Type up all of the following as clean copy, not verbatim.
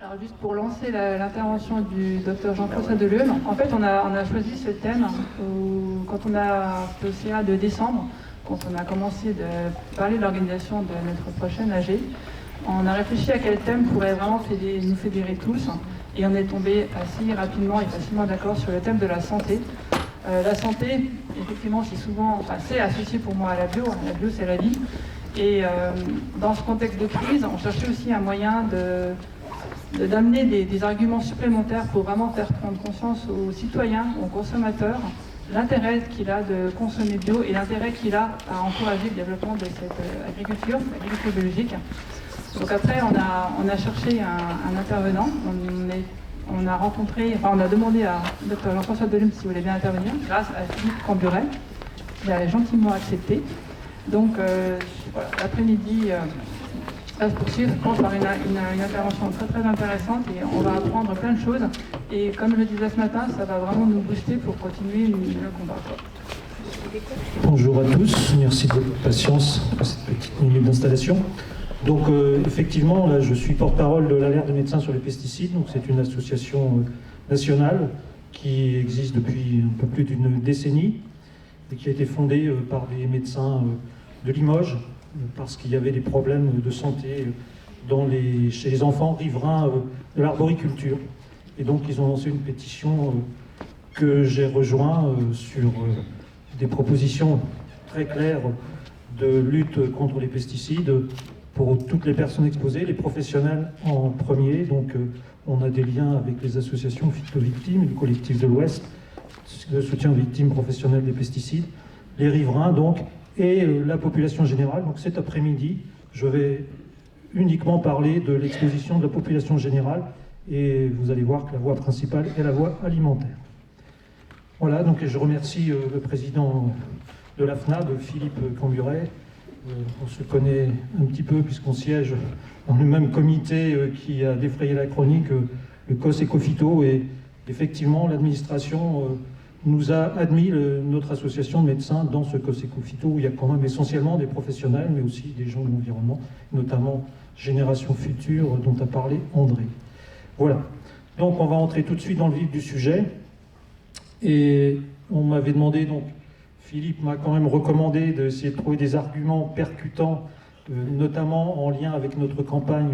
Alors juste pour lancer l'intervention du docteur Jean-François Deleume, en fait on a choisi ce thème quand on a fait au CA de décembre, quand on a commencé de parler de l'organisation de notre prochaine AG. On a réfléchi à quel thème pourrait vraiment nous fédérer tous et on est tombé assez rapidement et facilement d'accord sur le thème de la santé. La santé, effectivement, c'est associé pour moi à la bio. La bio, c'est la vie. Et dans ce contexte de crise, on cherchait aussi un moyen d'amener des arguments supplémentaires pour vraiment faire prendre conscience aux citoyens, aux consommateurs, l'intérêt qu'il a de consommer bio et l'intérêt qu'il a à encourager le développement de cette agriculture biologique. Donc après, on a cherché un intervenant. On a demandé à Dr Jean-François Deleume s'il voulait bien intervenir, grâce à Philippe Camburet. Il a gentiment accepté. Donc voilà, l'après-midi va se poursuivre, je pense, par une intervention très très intéressante et on va apprendre plein de choses. Et comme je le disais ce matin, ça va vraiment nous booster pour continuer le combat. Bonjour à tous, merci de votre patience pour cette petite minute d'installation. Donc effectivement, là je suis porte-parole de l'Alerte des médecins sur les pesticides. Donc c'est une association nationale qui existe depuis un peu plus d'une décennie et qui a été fondée par des médecins de Limoges parce qu'il y avait des problèmes de santé chez les enfants riverains de l'arboriculture. Et donc ils ont lancé une pétition que j'ai rejoint sur des propositions très claires de lutte contre les pesticides pour toutes les personnes exposées, les professionnels en premier. Donc on a des liens avec les associations Phyto-Victimes, le collectif de l'Ouest, de soutien aux victimes professionnelles des pesticides, les riverains donc, et la population générale. Donc cet après-midi, je vais uniquement parler de l'exposition de la population générale et vous allez voir que la voie principale est la voie alimentaire. Voilà, donc je remercie le président de la FNAB, Philippe Camburet. On se connaît un petit peu puisqu'on siège dans le même comité qui a défrayé la chronique, le COS Ecofito, et effectivement l'administration nous a admis notre association de médecins dans ce COS Ecofito où il y a quand même essentiellement des professionnels mais aussi des gens de l'environnement, notamment Génération Future dont a parlé André. Voilà, donc on va entrer tout de suite dans le vif du sujet et on m'avait demandé donc Philippe m'a quand même recommandé d'essayer de trouver des arguments percutants, notamment en lien avec notre campagne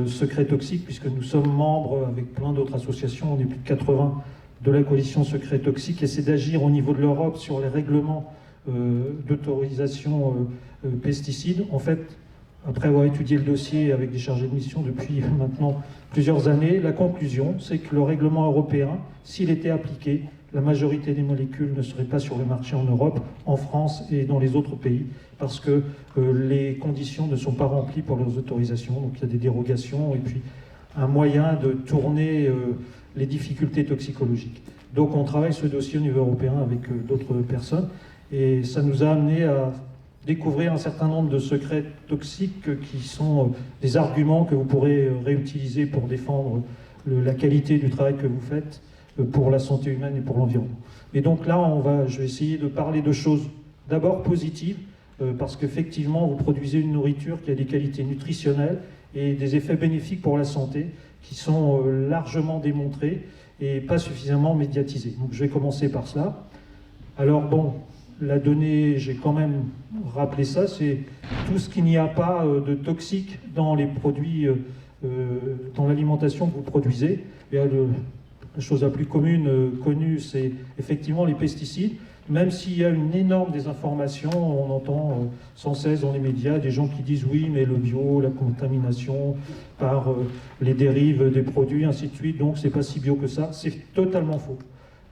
Secret Toxique, puisque nous sommes membres avec plein d'autres associations, on est plus de 80 de la coalition Secret Toxique, et c'est d'agir au niveau de l'Europe sur les règlements d'autorisation pesticides. En fait, après avoir étudié le dossier avec des chargés de mission depuis maintenant plusieurs années, la conclusion, c'est que le règlement européen, s'il était appliqué, la majorité des molécules ne seraient pas sur le marché en Europe, en France et dans les autres pays, parce que les conditions ne sont pas remplies pour leurs autorisations. Donc il y a des dérogations et puis un moyen de tourner les difficultés toxicologiques. Donc on travaille ce dossier au niveau européen avec d'autres personnes et ça nous a amené à découvrir un certain nombre de secrets toxiques qui sont des arguments que vous pourrez réutiliser pour défendre la qualité du travail que vous faites pour la santé humaine et pour l'environnement. Et donc là, je vais essayer de parler de choses d'abord positives, parce qu'effectivement, vous produisez une nourriture qui a des qualités nutritionnelles et des effets bénéfiques pour la santé qui sont largement démontrés et pas suffisamment médiatisés. Donc je vais commencer par cela. Alors bon, la donnée, j'ai quand même rappelé ça, c'est tout ce qu'il n'y a pas de toxique dans les produits, dans l'alimentation que vous produisez. Et la chose la plus connue, c'est effectivement les pesticides. Même s'il y a une énorme désinformation, on entend sans cesse dans les médias des gens qui disent oui, mais le bio, la contamination par les dérives des produits, ainsi de suite, donc c'est pas si bio que ça. C'est totalement faux.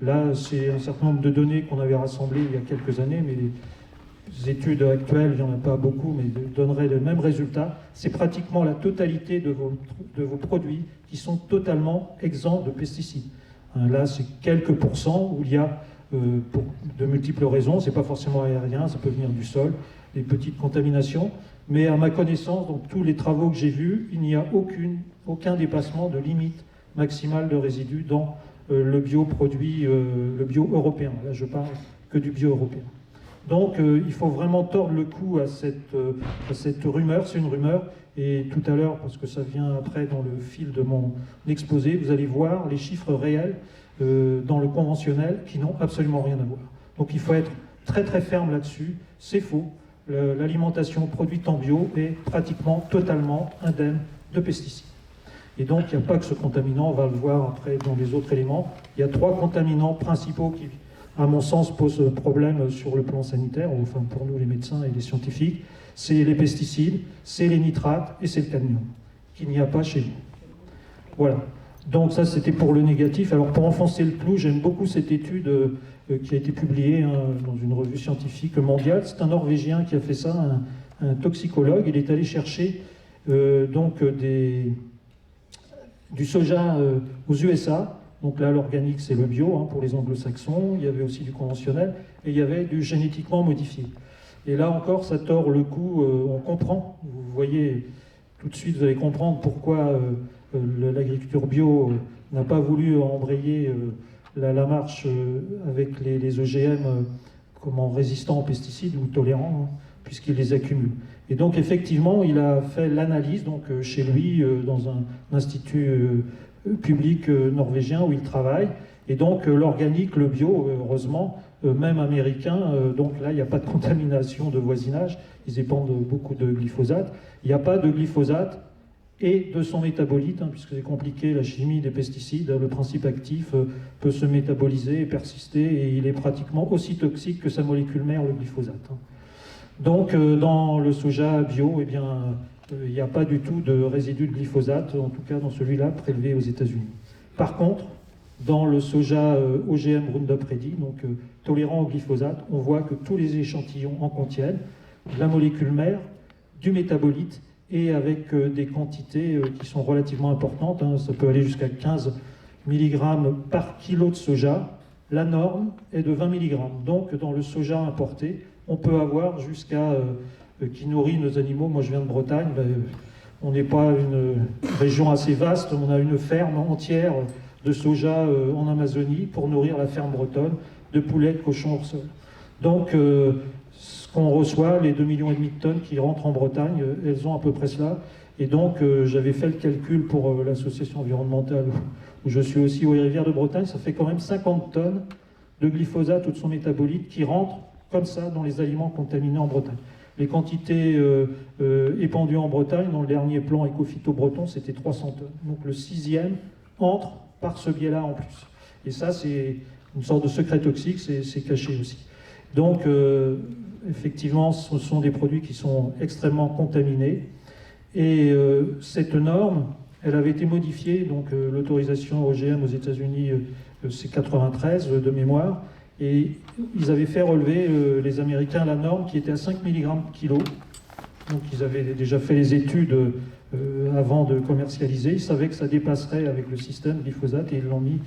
Là, c'est un certain nombre de données qu'on avait rassemblées il y a quelques années, mais les études actuelles, il n'y en a pas beaucoup, mais donneraient le même résultat. C'est pratiquement la totalité de vos produits qui sont totalement exempts de pesticides. Là, c'est quelques pourcents où il y a, pour de multiples raisons, c'est pas forcément aérien, ça peut venir du sol, des petites contaminations, mais à ma connaissance, donc tous les travaux que j'ai vus, il n'y a aucun dépassement de limite maximale de résidus dans le bio européen. Là, je parle que du bio européen. Donc, il faut vraiment tordre le cou à cette rumeur. C'est une rumeur Et tout à l'heure, parce que ça vient après dans le fil de mon exposé, vous allez voir les chiffres réels dans le conventionnel qui n'ont absolument rien à voir. Donc il faut être très très ferme là-dessus, c'est faux. L'alimentation produite en bio est pratiquement totalement indemne de pesticides. Et donc il n'y a pas que ce contaminant, on va le voir après dans les autres éléments. Il y a 3 contaminants principaux qui, à mon sens, posent problème sur le plan sanitaire, enfin pour nous les médecins et les scientifiques. C'est les pesticides, c'est les nitrates et c'est le cadmium, qu'il n'y a pas chez nous. Voilà. Donc ça, c'était pour le négatif. Alors pour enfoncer le clou, j'aime beaucoup cette étude qui a été publiée dans une revue scientifique mondiale. C'est un Norvégien qui a fait ça, un toxicologue. Il est allé chercher du soja aux USA. Donc là, l'organique, c'est le bio pour les anglo-saxons. Il y avait aussi du conventionnel et il y avait du génétiquement modifié. Et là encore, ça tord le cou. On comprend. Vous voyez, tout de suite, vous allez comprendre pourquoi l'agriculture bio n'a pas voulu embrayer la marche avec les OGM résistants aux pesticides ou tolérants, puisqu'il les accumule. Et donc effectivement, il a fait l'analyse chez lui dans un institut public norvégien où il travaille. Et donc l'organique, le bio, heureusement, même américain, donc là il n'y a pas de contamination de voisinage, ils épandent beaucoup de glyphosate. Il n'y a pas de glyphosate et de son métabolite, puisque c'est compliqué, la chimie des pesticides, le principe actif peut se métaboliser et persister, et il est pratiquement aussi toxique que sa molécule mère, le glyphosate. Donc dans le soja bio, eh bien, il n'y a pas du tout de résidus de glyphosate, en tout cas dans celui-là prélevé aux États-Unis. Par contre, dans le soja OGM Roundup Ready, donc tolérant au glyphosate, on voit que tous les échantillons en contiennent la molécule mère, du métabolite, et avec des quantités qui sont relativement importantes, ça peut aller jusqu'à 15 mg par kilo de soja. La norme est de 20 mg. Donc dans le soja importé, on peut avoir jusqu'à qui nourrit nos animaux. Moi je viens de Bretagne, on n'est pas une région assez vaste, on a une ferme entière de soja en Amazonie pour nourrir la ferme bretonne de poulets, de cochons hors sol. Donc ce qu'on reçoit, les 2,5 millions de tonnes qui rentrent en Bretagne, elles ont à peu près cela. Et donc j'avais fait le calcul pour l'association environnementale où je suis aussi aux rivières de Bretagne, ça fait quand même 50 tonnes de glyphosate ou de son métabolite qui rentrent comme ça dans les aliments contaminés en Bretagne. Les quantités épandues en Bretagne, dans le dernier plan éco-phyto breton, c'était 300 tonnes. Donc le 6e entre par ce biais-là en plus. Et ça, c'est une sorte de secret toxique, c'est caché aussi. Donc, effectivement, ce sont des produits qui sont extrêmement contaminés. Et cette norme, elle avait été modifiée, donc l'autorisation OGM aux États-Unis, c'est 93 de mémoire, et ils avaient fait relever, les Américains, la norme qui était à 5 mg kilo. Donc ils avaient déjà fait les études avant de commercialiser. Ils savaient que ça dépasserait avec le système glyphosate et ils l'ont mis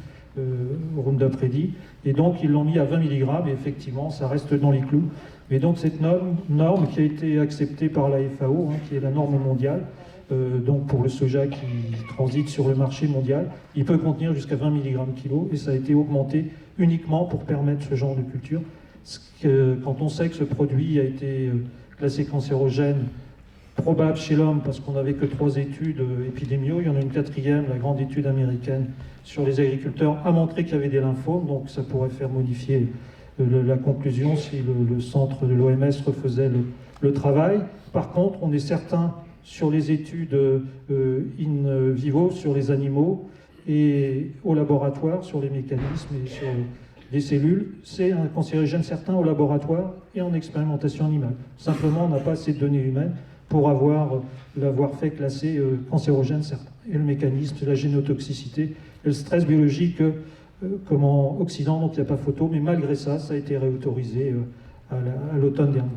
au Roundup Ready. Et donc ils l'ont mis à 20 mg et effectivement ça reste dans les clous. Mais donc cette norme qui a été acceptée par la FAO, qui est la norme mondiale, donc pour le soja qui transite sur le marché mondial, il peut contenir jusqu'à 20 mg kilo et ça a été augmenté uniquement pour permettre ce genre de culture. Quand on sait que ce produit a été classé cancérogène, probable chez l'homme parce qu'on n'avait que 3 études épidémiaux, il y en a une 4e, la grande étude américaine sur les agriculteurs a montré qu'il y avait des lymphomes, donc ça pourrait faire modifier la conclusion si le centre de l'OMS refaisait le travail. Par contre, on est certain sur les études in vivo, sur les animaux, et au laboratoire, sur les mécanismes et sur les cellules, c'est un cancérigène certain au laboratoire et en expérimentation animale. Simplement, on n'a pas assez de données humaines pour l'avoir fait classer cancérogène certain. Et le mécanisme, c'est la génotoxicité et le stress biologique comme en Occident, donc il n'y a pas photo, mais malgré ça, ça a été réautorisé à l'automne dernier.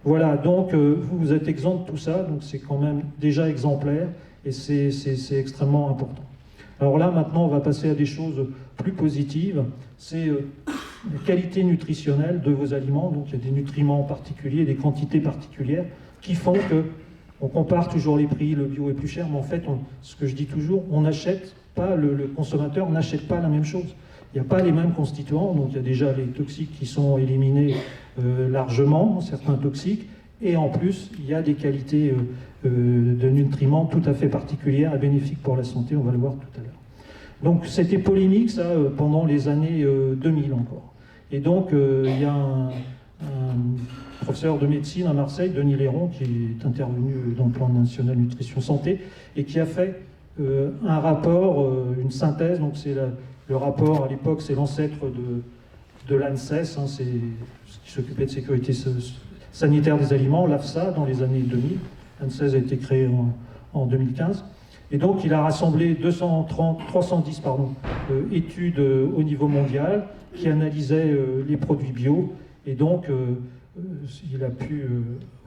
Voilà, donc vous êtes exempt de tout ça, donc c'est quand même déjà exemplaire et c'est extrêmement important. Alors là, maintenant, on va passer à des choses plus positives. C'est la qualité nutritionnelle de vos aliments. Donc il y a des nutriments particuliers, des quantités particulières qui font qu'on compare toujours les prix, le bio est plus cher, mais en fait, ce que je dis toujours, on n'achète pas, le consommateur n'achète pas la même chose. Il n'y a pas les mêmes constituants, donc il y a déjà les toxiques qui sont éliminés largement, certains toxiques, Et en plus, il y a des qualités de nutriments tout à fait particulières et bénéfiques pour la santé, on va le voir tout à l'heure. Donc c'était polémique ça pendant les années 2000 encore. Et donc il y a un professeur de médecine à Marseille, Denis Léron, qui est intervenu dans le plan national nutrition santé et qui a fait un rapport, une synthèse. Donc c'est le rapport à l'époque, c'est l'ancêtre de l'ANSES, hein, c'est ce qui s'occupait de sécurité sanitaire des aliments, l'AFSA, dans les années 2000. L'ANSES a été créé en 2015. Et donc, il a rassemblé 310 études au niveau mondial qui analysaient les produits bio. Et donc, il a pu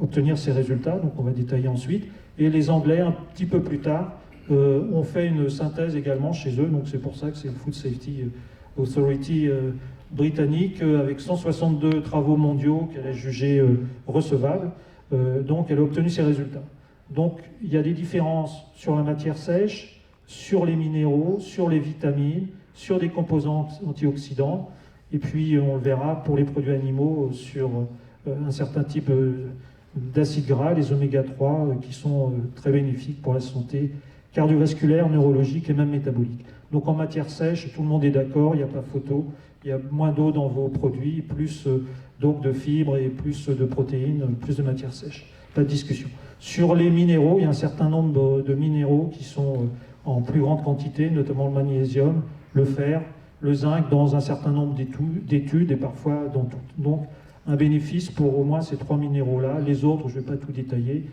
obtenir ces résultats. Donc, on va détailler ensuite. Et les Anglais, un petit peu plus tard, ont fait une synthèse également chez eux. Donc, c'est pour ça que c'est le Food Safety Authority britannique, avec 162 travaux mondiaux qu'elle a jugés recevables. Donc, elle a obtenu ces résultats. Donc, il y a des différences sur la matière sèche, sur les minéraux, sur les vitamines, sur des composants antioxydants, et puis on le verra pour les produits animaux sur un certain type d'acides gras, les oméga 3, qui sont très bénéfiques pour la santé cardiovasculaire, neurologique et même métabolique. Donc en matière sèche, tout le monde est d'accord, il n'y a pas photo, il y a moins d'eau dans vos produits, plus donc de fibres et plus de protéines, plus de matière sèche. Pas de discussion. Sur les minéraux, il y a un certain nombre de minéraux qui sont en plus grande quantité, notamment le magnésium, le fer, le zinc, dans un certain nombre d'études et parfois dans toutes. Donc, un bénéfice pour au moins ces 3 minéraux-là. Les autres, je ne vais pas tout détailler,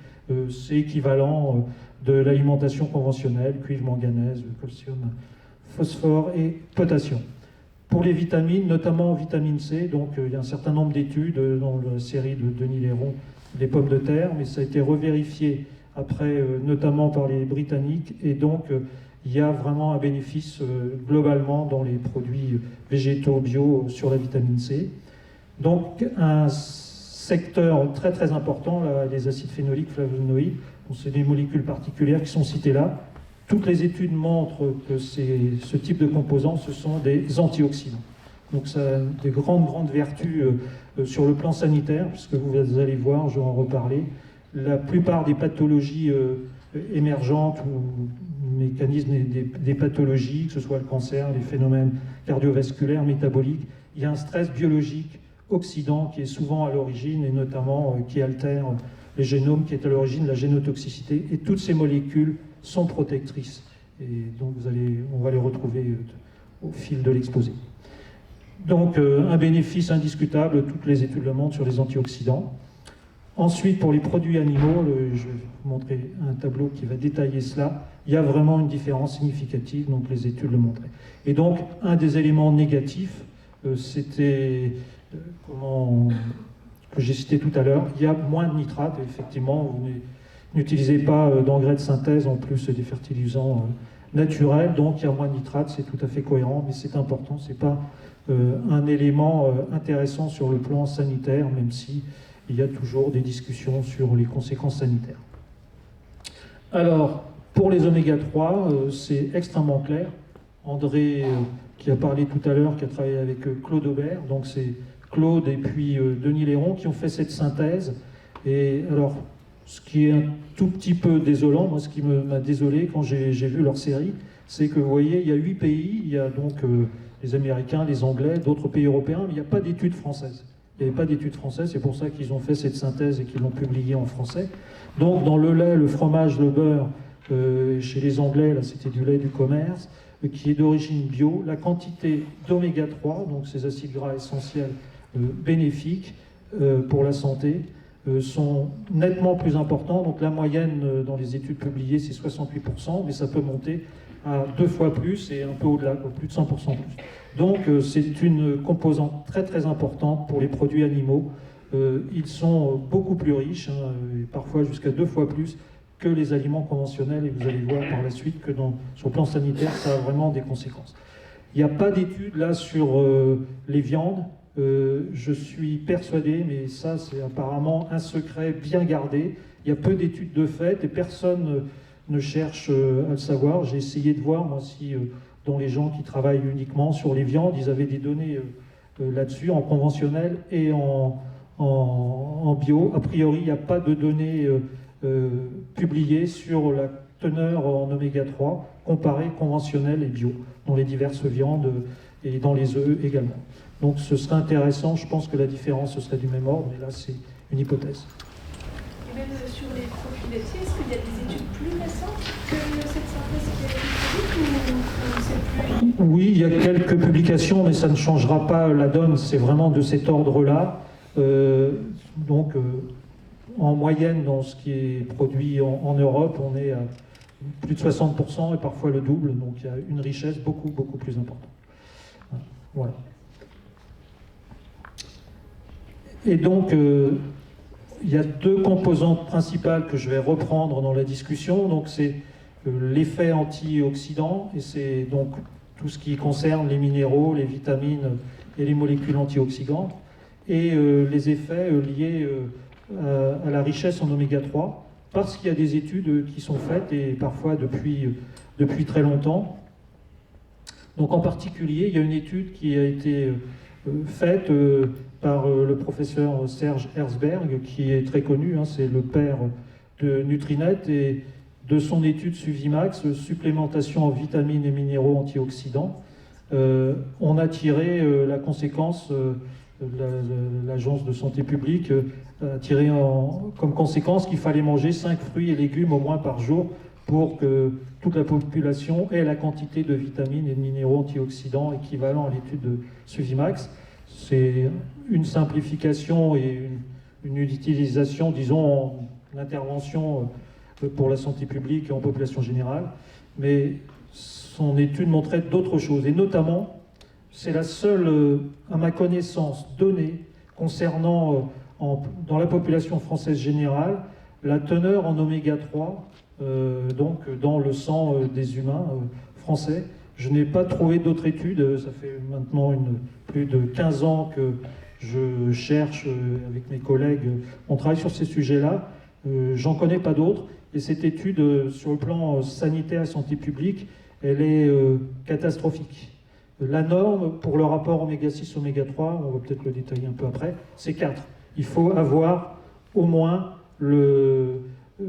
c'est équivalent de l'alimentation conventionnelle, cuivre, manganèse, calcium, phosphore et potassium. Pour les vitamines, notamment vitamine C, donc il y a un certain nombre d'études dans la série de Denis Léron, les pommes de terre, mais ça a été revérifié après, notamment par les Britanniques, et donc il y a vraiment un bénéfice globalement dans les produits végétaux bio sur la vitamine C. Donc un secteur très très important, là, les acides phénoliques, flavonoïdes, c'est des molécules particulières qui sont citées là. Toutes les études montrent que ce type de composants, ce sont des antioxydants. Donc ça a des grandes vertus sur le plan sanitaire, puisque vous allez voir, je vais en reparler. La plupart des pathologies émergentes ou mécanismes des pathologies, que ce soit le cancer, les phénomènes cardiovasculaires, métaboliques, il y a un stress biologique oxydant qui est souvent à l'origine et notamment qui altère les génomes, qui est à l'origine de la génotoxicité. Et toutes ces molécules sont protectrices. Et donc on va les retrouver au fil de l'exposé. Donc un bénéfice indiscutable, toutes les études le montrent sur les antioxydants. Ensuite, pour les produits animaux, je vais vous montrer un tableau qui va détailler cela. Il y a vraiment une différence significative, donc les études le montraient. Et donc, un des éléments négatifs, c'était, que j'ai cité tout à l'heure, il y a moins de nitrates, effectivement, vous n'utilisez pas d'engrais de synthèse, en plus des fertilisants naturels, donc il y a moins de nitrates, c'est tout à fait cohérent, mais c'est important, c'est pas un élément intéressant sur le plan sanitaire, même si il y a toujours des discussions sur les conséquences sanitaires. Alors, pour les oméga 3, c'est extrêmement clair. André, qui a parlé tout à l'heure, qui a travaillé avec Claude Aubert, donc c'est Claude et puis Denis Léron qui ont fait cette synthèse. Et alors, ce qui est un tout petit peu désolant, moi ce qui m'a désolé quand j'ai vu leur série, c'est que vous voyez, il y a 8 pays, il y a donc les Américains, les Anglais, d'autres pays européens, mais il n'y a pas d'études françaises. Il n'y avait pas d'études françaises, c'est pour ça qu'ils ont fait cette synthèse et qu'ils l'ont publiée en français. Donc dans le lait, le fromage, le beurre, chez les Anglais, là c'était du lait du commerce, qui est d'origine bio, la quantité d'oméga 3, donc ces acides gras essentiels bénéfiques pour la santé, sont nettement plus importants. Donc la moyenne dans les études publiées, c'est 68%, mais ça peut monter à 2 fois plus et un peu au-delà, plus de 100% plus. Donc c'est une composante très très importante pour les produits animaux. Ils sont beaucoup plus riches, hein, et parfois jusqu'à 2 fois plus que les aliments conventionnels, et vous allez voir par la suite que sur le plan sanitaire, ça a vraiment des conséquences. Il n'y a pas d'études là sur les viandes. Je suis persuadé, mais ça c'est apparemment un secret bien gardé, il y a peu d'études de fait et personne ne cherche à le savoir. J'ai essayé de voir, moi, si dans les gens qui travaillent uniquement sur les viandes, ils avaient des données là-dessus, en conventionnel et en en bio. A priori, il n'y a pas de données publiées sur la teneur en oméga 3 comparée conventionnelle et bio dans les diverses viandes et dans les œufs également. Donc ce serait intéressant, je pense que la différence ce serait du même ordre, mais là c'est une hypothèse. Et même sur les profils laitiers, est-ce qu'il y a des études plus récentes que cette synthèse qui a été produite ou c'est plus... Oui, il y a quelques publications, mais ça ne changera pas la donne, c'est vraiment de cet ordre-là. En moyenne, dans ce qui est produit en Europe, on est à plus de 60% et parfois le double, donc il y a une richesse beaucoup plus importante. Voilà. Et donc, il y a deux composantes principales que je vais reprendre dans la discussion. Donc, c'est l'effet antioxydant, et c'est donc tout ce qui concerne les minéraux, les vitamines et les molécules antioxydantes, et les effets liés à la richesse en oméga 3, parce qu'il y a des études qui sont faites, et parfois depuis très longtemps. Donc en particulier, il y a une étude qui a été faite par le professeur Serge Herzberg, qui est très connu, hein, c'est le père de Nutrinet, et de son étude Suvimax, supplémentation en vitamines et minéraux antioxydants, on a tiré la conséquence, l'Agence de santé publique a tiré comme conséquence qu'il fallait manger 5 fruits et légumes au moins par jour pour que toute la population ait la quantité de vitamines et de minéraux antioxydants équivalent à l'étude de Suvimax. C'est une simplification et une utilisation, disons, en intervention pour la santé publique et en population générale, mais son étude montrait d'autres choses, et notamment, c'est la seule, à ma connaissance, donnée concernant, dans la population française générale, la teneur en oméga 3, donc dans le sang des humains français. Je n'ai pas trouvé d'autres études, ça fait maintenant plus de 15 ans que je cherche avec mes collègues, on travaille sur ces sujets-là, j'en connais pas d'autres, et cette étude sur le plan sanitaire et santé publique, elle est catastrophique. La norme pour le rapport oméga 6, oméga 3, on va peut-être le détailler un peu après, c'est 4. Il faut avoir au moins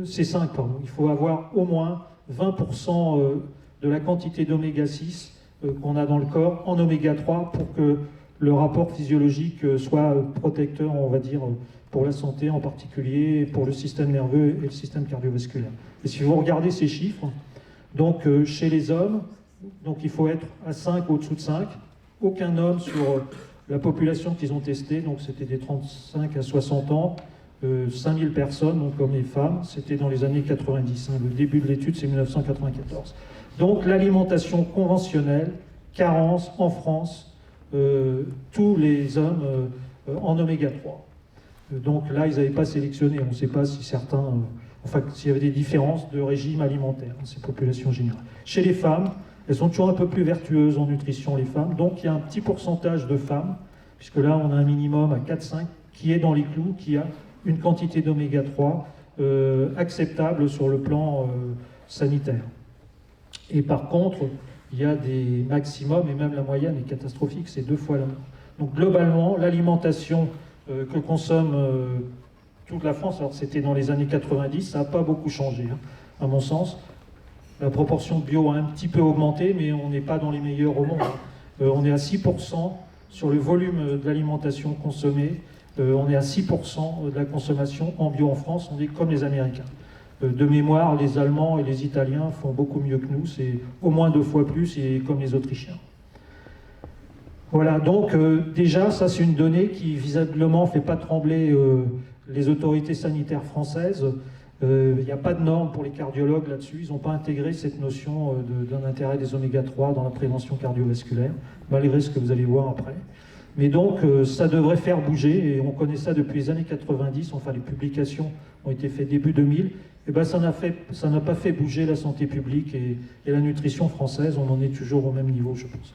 c'est 5, pardon. Il faut avoir au moins 20% de la quantité d'oméga 6 qu'on a dans le corps en oméga 3 pour que le rapport physiologique soit protecteur, on va dire, pour la santé en particulier, pour le système nerveux et le système cardiovasculaire. Et si vous regardez ces chiffres, donc chez les hommes, donc il faut être à 5 au-dessous de 5. Aucun homme sur la population qu'ils ont testée, donc c'était des 35 à 60 ans, 5000 personnes, donc hommes et femmes, c'était dans les années 90. Hein, le début de l'étude, c'est 1994. Donc l'alimentation conventionnelle, carence en France, tous les hommes en oméga 3. Donc là, ils n'avaient pas sélectionné, on ne sait pas si certains, s'il y avait des différences de régime alimentaire dans ces populations générales. Chez les femmes, elles sont toujours un peu plus vertueuses en nutrition, les femmes, donc il y a un petit pourcentage de femmes, puisque là on a un minimum à 4-5, qui est dans les clous, qui a une quantité d'oméga 3 acceptable sur le plan sanitaire. Et par contre, il y a des maximums, et même la moyenne est catastrophique, c'est 2 fois la norme. Donc globalement, l'alimentation que consomme toute la France, alors c'était dans les années 90, ça n'a pas beaucoup changé, hein, à mon sens. La proportion de bio a un petit peu augmenté, mais on n'est pas dans les meilleurs au monde. On est à 6% sur le volume de l'alimentation consommée. On est à 6% de la consommation en bio en France. On est comme les Américains. De mémoire, les Allemands et les Italiens font beaucoup mieux que nous. C'est au moins 2 fois plus, et comme les Autrichiens. Voilà, donc déjà, ça c'est une donnée qui visiblement ne fait pas trembler les autorités sanitaires françaises. Il n'y a pas de normes pour les cardiologues là-dessus, ils n'ont pas intégré cette notion d'un intérêt des oméga 3 dans la prévention cardiovasculaire, malgré ce que vous allez voir après. Mais donc ça devrait faire bouger, et on connaît ça depuis les années 90, enfin les publications ont été faites début 2000, et ben ça n'a pas fait bouger la santé publique et la nutrition française, on en est toujours au même niveau, je pense.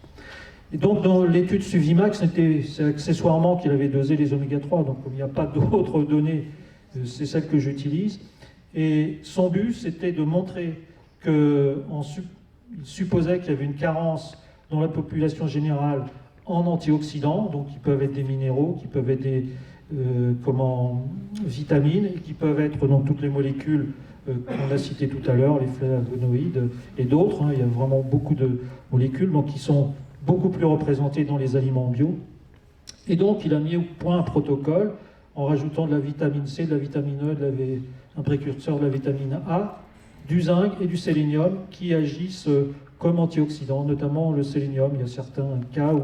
Et donc dans l'étude Suvimax, c'est accessoirement qu'il avait dosé les oméga 3, donc comme il n'y a pas d'autres données, c'est celle que j'utilise. Et son but, c'était de montrer qu'il supposait qu'il y avait une carence dans la population générale en antioxydants, donc qui peuvent être des minéraux, qui peuvent être des vitamines, et qui peuvent être dans toutes les molécules qu'on a citées tout à l'heure, les flavonoïdes et d'autres. Il y a vraiment beaucoup de molécules donc, qui sont beaucoup plus représentées dans les aliments bio. Et donc, il a mis au point un protocole en rajoutant de la vitamine C, de la vitamine E, un précurseur de la vitamine A, du zinc et du sélénium qui agissent comme antioxydants, notamment le sélénium. Il y a certains cas où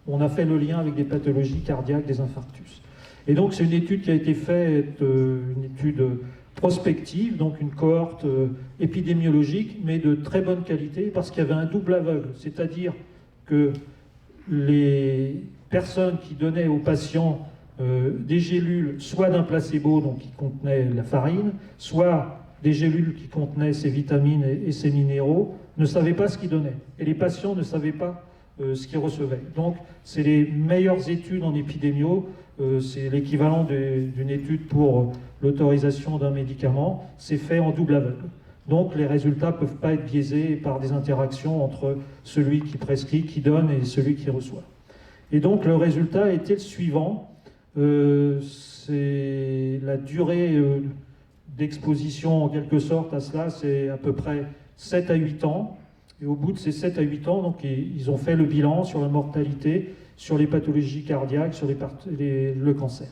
on a fait le lien avec des pathologies cardiaques, des infarctus. Et donc, c'est une étude qui a été faite, une étude prospective, donc une cohorte épidémiologique, mais de très bonne qualité, parce qu'il y avait un double aveugle, c'est-à-dire que les personnes qui donnaient aux patients des gélules, soit d'un placebo, donc qui contenait la farine, soit des gélules qui contenaient ces vitamines et ces minéraux, ne savaient pas ce qu'ils donnaient. Et les patients ne savaient pas ce qu'ils recevaient. Donc, c'est les meilleures études en épidémio, c'est l'équivalent d'une étude pour l'autorisation d'un médicament, c'est fait en double aveugle. Donc, les résultats ne peuvent pas être biaisés par des interactions entre celui qui prescrit, qui donne, et celui qui reçoit. Et donc, le résultat était le suivant. C'est la durée d'exposition en quelque sorte à cela, c'est à peu près 7 à 8 ans. Et au bout de ces 7 à 8 ans, donc, ils ont fait le bilan sur la mortalité, sur les pathologies cardiaques, sur le cancer.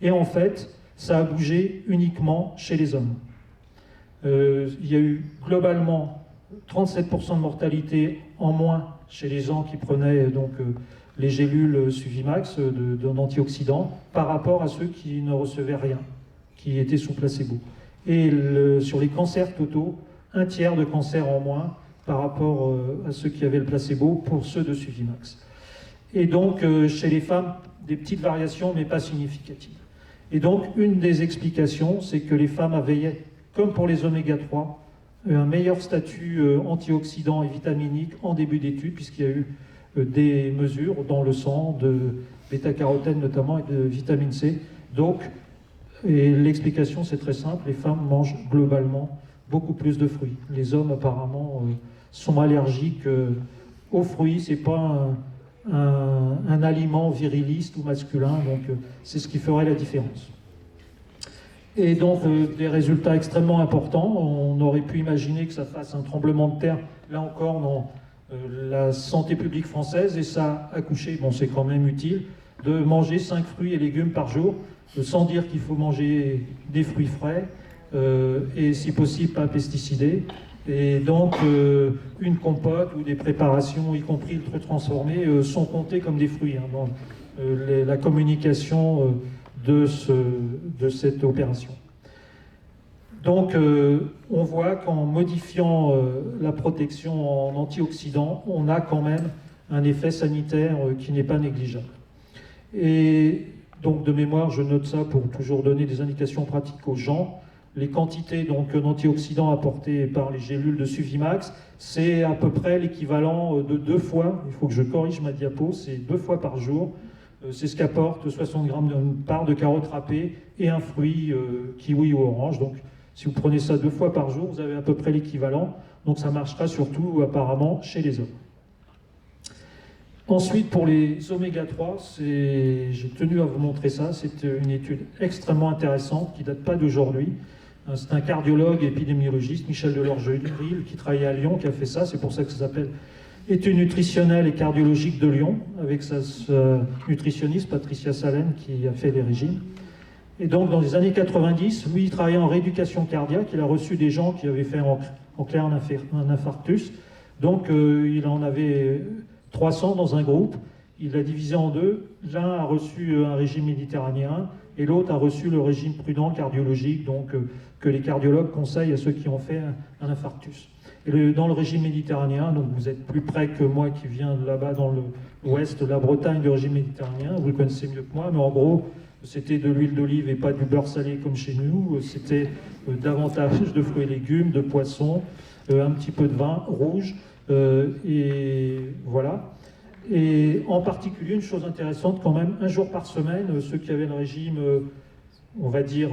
Et en fait, ça a bougé uniquement chez les hommes. Il y a eu globalement 37% de mortalité en moins chez les gens qui prenaient donc, les gélules Suvimax d'antioxydants par rapport à ceux qui ne recevaient rien, qui étaient sous placebo. Et sur les cancers totaux, un tiers de cancers en moins par rapport à ceux qui avaient le placebo pour ceux de Suvimax. Et donc, chez les femmes, des petites variations, mais pas significatives. Et donc, une des explications, c'est que les femmes avaient, comme pour les oméga-3, un meilleur statut antioxydant et vitaminique en début d'étude, puisqu'il y a eu des mesures dans le sang de bêta-carotène notamment et de vitamine C. Donc, et l'explication, c'est très simple, les femmes mangent globalement beaucoup plus de fruits. Les hommes, apparemment, sont allergiques aux fruits. C'est pas un aliment viriliste ou masculin, donc c'est ce qui ferait la différence. Et donc des résultats extrêmement importants. On aurait pu imaginer que ça fasse un tremblement de terre, là encore, dans la santé publique française, et ça a accouché, bon c'est quand même utile, de manger 5 fruits et légumes par jour, sans dire qu'il faut manger des fruits frais, et si possible pas pesticidés. Et donc, une compote ou des préparations, y compris ultra transformées, sont comptées comme des fruits dans la communication de cette opération. Donc, on voit qu'en modifiant la protection en antioxydants, on a quand même un effet sanitaire qui n'est pas négligeable. Et donc, de mémoire, je note ça pour toujours donner des indications pratiques aux gens. Les quantités d'antioxydants apportés par les gélules de Suvimax, c'est à peu près l'équivalent de 2 fois, il faut que je corrige ma diapo, c'est 2 fois par jour. C'est ce qu'apporte 60 grammes d'une part de carotte râpée et un fruit, kiwi ou orange. Donc, si vous prenez ça 2 fois par jour, vous avez à peu près l'équivalent. Donc, ça marchera surtout, apparemment, chez les hommes. Ensuite, pour les oméga-3, j'ai tenu à vous montrer ça. C'est une étude extrêmement intéressante qui ne date pas d'aujourd'hui. C'est un cardiologue épidémiologiste, Michel Delorgeril, qui travaillait à Lyon, qui a fait ça. C'est pour ça que ça s'appelle Études nutritionnelles et cardiologiques de Lyon, avec sa nutritionniste, Patricia Salen, qui a fait les régimes. Et donc, dans les années 90, lui, il travaillait en rééducation cardiaque. Il a reçu des gens qui avaient fait en clair un infarctus. Donc, il en avait 300 dans un groupe. Il l'a divisé en 2. L'un a reçu un régime méditerranéen et l'autre a reçu le régime prudent cardiologique, donc que les cardiologues conseillent à ceux qui ont fait un infarctus. Et dans le régime méditerranéen, donc vous êtes plus près que moi qui viens de là-bas dans l'ouest, la Bretagne du régime méditerranéen, vous le connaissez mieux que moi, mais en gros, c'était de l'huile d'olive et pas du beurre salé comme chez nous, c'était davantage de fruits et légumes, de poissons, un petit peu de vin rouge, et voilà. Et en particulier, une chose intéressante quand même, 1 jour par semaine, ceux qui avaient le régime, on va dire,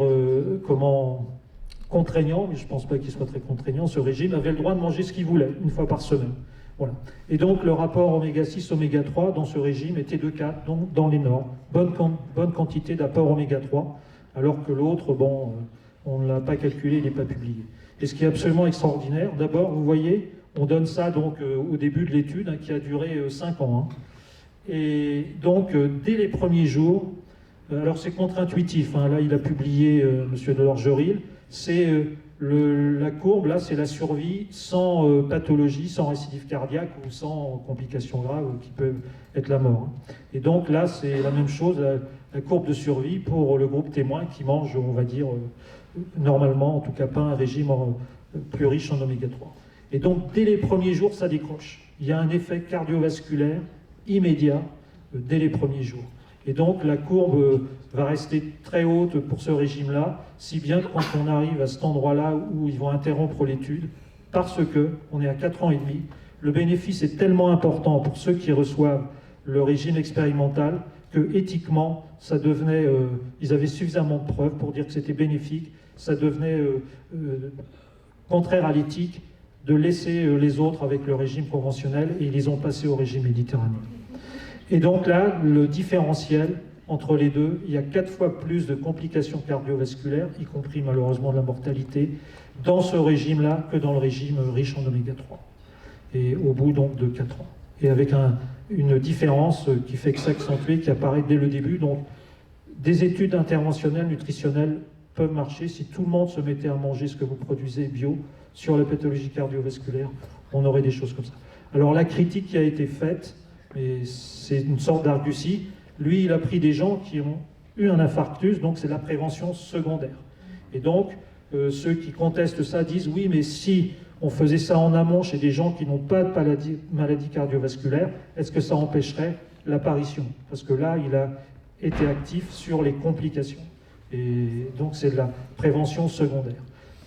contraignant, mais je ne pense pas qu'il soit très contraignant, ce régime, avaient le droit de manger ce qu'ils voulaient, 1 fois par semaine. Voilà. Et donc le rapport oméga 6, oméga 3 dans ce régime était de 4, donc dans les normes. Bonne quantité d'apport oméga 3, alors que l'autre, bon, on ne l'a pas calculé, il n'est pas publié. Et ce qui est absolument extraordinaire, d'abord, vous voyez, on donne ça donc au début de l'étude, qui a duré 5 ans. Et donc, dès les premiers jours, alors c'est contre-intuitif, là il a publié, M. Delorgeril, c'est la courbe, là c'est la survie sans pathologie, sans récidive cardiaque ou sans complications graves qui peuvent être la mort. Et donc là c'est la même chose, la courbe de survie pour le groupe témoin qui mange, on va dire, normalement, en tout cas pas un régime plus riche en oméga 3. Et donc dès les premiers jours ça décroche. Il y a un effet cardiovasculaire immédiat dès les premiers jours. Et donc la courbe va rester très haute pour ce régime-là, si bien que quand on arrive à cet endroit-là où ils vont interrompre l'étude, parce qu'on est à 4 ans et demi, le bénéfice est tellement important pour ceux qui reçoivent le régime expérimental que éthiquement, ça devenait, ils avaient suffisamment de preuves pour dire que c'était bénéfique, ça devenait contraire à l'éthique de laisser les autres avec le régime conventionnel, et ils les ont passés au régime méditerranéen. Et donc là, le différentiel entre les deux, il y a 4 fois plus de complications cardiovasculaires, y compris malheureusement de la mortalité, dans ce régime-là que dans le régime riche en oméga 3. Et au bout donc de 4 ans. Et avec une différence qui fait que s'accentuer, qui apparaît dès le début. Donc des études interventionnelles, nutritionnelles peuvent marcher si tout le monde se mettait à manger ce que vous produisez bio sur la pathologie cardiovasculaire, on aurait des choses comme ça. Alors la critique qui a été faite, et c'est une sorte d'argutie, lui il a pris des gens qui ont eu un infarctus, donc c'est la prévention secondaire. Et donc ceux qui contestent ça disent oui, mais si on faisait ça en amont chez des gens qui n'ont pas de maladie cardiovasculaire, est-ce que ça empêcherait l'apparition? Parce que là il a été actif sur les complications. Et donc c'est de la prévention secondaire.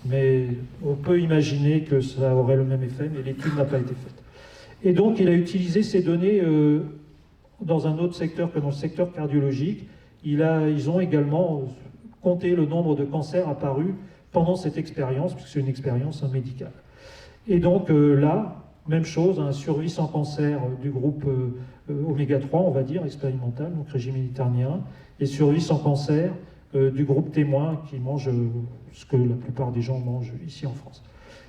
Mais on peut imaginer que ça aurait le même effet, mais l'étude n'a pas été faite. Et donc, il a utilisé ces données dans un autre secteur que dans le secteur cardiologique. Ils ont également compté le nombre de cancers apparus pendant cette expérience, puisque c'est une expérience médicale. Et donc là, même chose, un survie sans cancer du groupe oméga 3, on va dire, expérimental, donc régime méditerranéen, et survie sans cancer du groupe témoin qui mange ce que la plupart des gens mangent ici en France.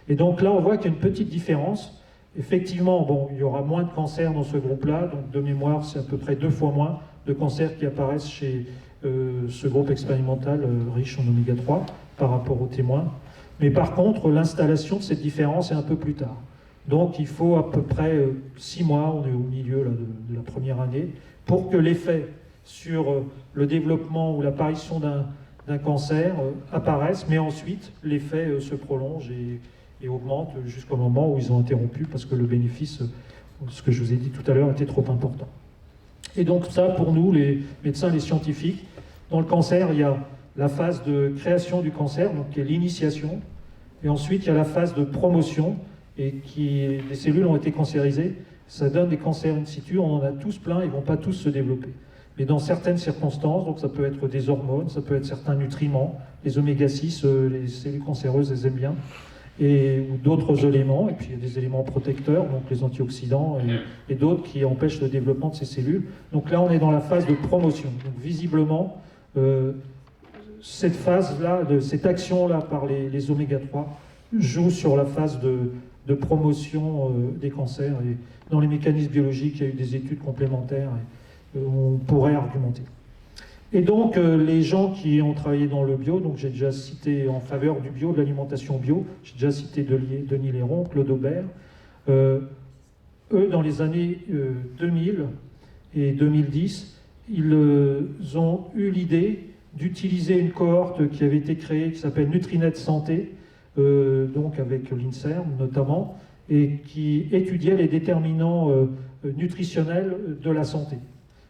Et donc là, on voit qu'il y a une petite différence. Effectivement, bon, il y aura moins de cancers dans ce groupe-là, donc de mémoire, c'est à peu près 2 fois moins de cancers qui apparaissent chez ce groupe expérimental riche en oméga 3 par rapport aux témoins. Mais par contre, l'installation de cette différence est un peu plus tard. Donc il faut à peu près 6 mois, on est au milieu là, de la première année, pour que l'effet sur le développement ou l'apparition d'un cancer apparaisse, mais ensuite l'effet se prolonge et augmente jusqu'au moment où ils ont interrompu parce que le bénéfice, ce que je vous ai dit tout à l'heure, était trop important. Et donc ça, pour nous, les médecins, les scientifiques, dans le cancer, il y a la phase de création du cancer, donc qui est l'initiation, et ensuite il y a la phase de promotion, et les cellules ont été cancérisées, ça donne des cancers in situ, on en a tous plein, ils ne vont pas tous se développer. Mais dans certaines circonstances, donc ça peut être des hormones, ça peut être certains nutriments, les oméga 6, les cellules cancéreuses, elles aiment bien, ou d'autres éléments, et puis il y a des éléments protecteurs, donc les antioxydants, et d'autres qui empêchent le développement de ces cellules. Donc là, on est dans la phase de promotion. Donc visiblement, cette phase-là, cette action-là par les oméga 3 joue sur la phase de promotion des cancers. Et dans les mécanismes biologiques, il y a eu des études complémentaires, et on pourrait argumenter. Et donc, les gens qui ont travaillé dans le bio, donc j'ai déjà cité en faveur du bio, de l'alimentation bio, j'ai déjà cité Denis Léron, Claude Aubert, eux, dans les années 2000 et 2010, ils ont eu l'idée d'utiliser une cohorte qui avait été créée, qui s'appelle Nutrinet Santé, donc avec l'INSERM notamment, et qui étudiait les déterminants nutritionnels de la santé.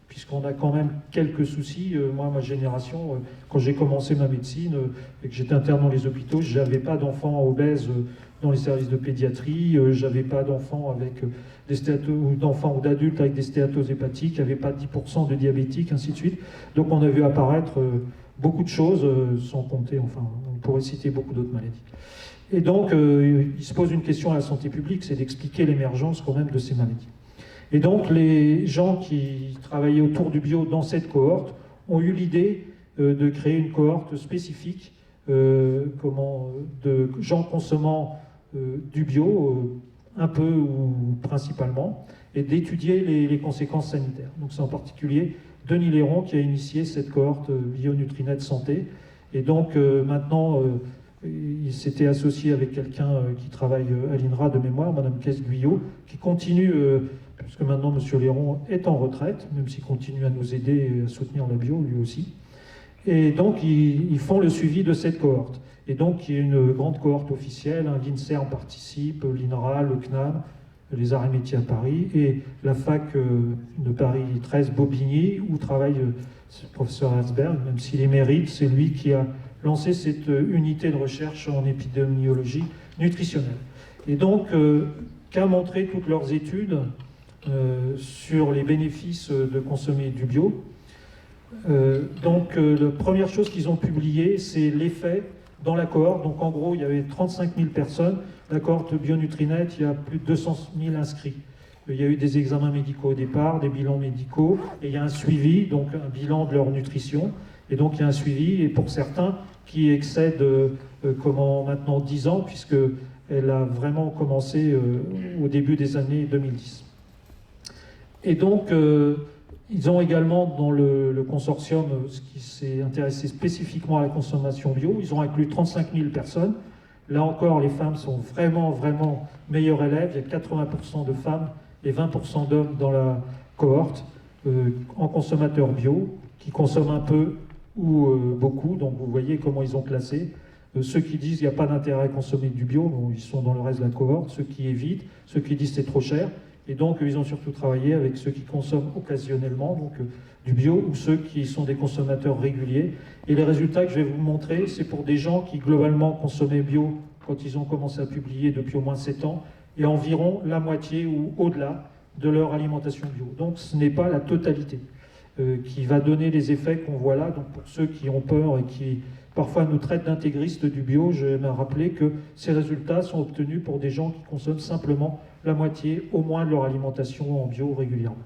Puisqu'on a quand même quelques soucis. Moi, ma génération, quand j'ai commencé ma médecine et que j'étais interne dans les hôpitaux, je n'avais pas d'enfants obèses dans les services de pédiatrie, j'avais pas d'enfants avec d'enfants ou d'adultes avec des stéatoses hépatiques, il n'y avait pas 10% de diabétiques, ainsi de suite. Donc on a vu apparaître beaucoup de choses, sans compter, enfin, on pourrait citer beaucoup d'autres maladies. Et donc, il se pose une question à la santé publique, c'est d'expliquer l'émergence quand même de ces maladies. Et donc, les gens qui travaillaient autour du bio dans cette cohorte ont eu l'idée de créer une cohorte spécifique de gens consommant du bio, un peu ou principalement, et d'étudier les conséquences sanitaires. Donc c'est en particulier Denis Léron qui a initié cette cohorte BioNutrinet Santé. Et donc maintenant, il s'était associé avec quelqu'un qui travaille à l'INRA de mémoire, Madame Caisse-Guyot, qui continue, puisque maintenant M. Léron est en retraite, même s'il continue à nous aider et à soutenir la bio lui aussi. Et donc ils font le suivi de cette cohorte. Et donc il y a une grande cohorte officielle, hein, l'INSERM participe, l'INRA, le CNAM, les arts et métiers à Paris, et la fac de Paris 13 Bobigny, où travaille le professeur Herzberg, même s'il est mérite, c'est lui qui a lancé cette unité de recherche en épidémiologie nutritionnelle. Et donc, qu'a montré toutes leurs études sur les bénéfices de consommer du bio. La première chose qu'ils ont publiée, c'est l'effet dans la cohorte. Donc en gros, il y avait 35 000 personnes. La cohorte BioNutrinet, il y a plus de 200 000 inscrits. Il y a eu des examens médicaux au départ, des bilans médicaux, et il y a un suivi, donc un bilan de leur nutrition. Et donc il y a un suivi, et pour certains, qui excède maintenant 10 ans, puisqu'elle a vraiment commencé au début des années 2010. Et donc, ils ont également, dans le consortium, ce qui s'est intéressé spécifiquement à la consommation bio, ils ont inclus 35 000 personnes. Là encore, les femmes sont vraiment, vraiment meilleures élèves. Il y a 80% de femmes et 20% d'hommes dans la cohorte en consommateurs bio, qui consomment un peu ou beaucoup. Donc vous voyez comment ils ont classé. Ceux qui disent qu'il n'y a pas d'intérêt à consommer du bio, bon, ils sont dans le reste de la cohorte. Ceux qui évitent, ceux qui disent c'est trop cher. Et donc, ils ont surtout travaillé avec ceux qui consomment occasionnellement, donc du bio, ou ceux qui sont des consommateurs réguliers. Et les résultats que je vais vous montrer, c'est pour des gens qui, globalement, consommaient bio quand ils ont commencé à publier depuis au moins 7 ans, et environ la moitié ou au-delà de leur alimentation bio. Donc, ce n'est pas la totalité qui va donner les effets qu'on voit là. Donc, pour ceux qui ont peur et qui parfois nous traitent d'intégristes du bio, je vais me rappeler que ces résultats sont obtenus pour des gens qui consomment simplement la moitié au moins de leur alimentation en bio régulièrement.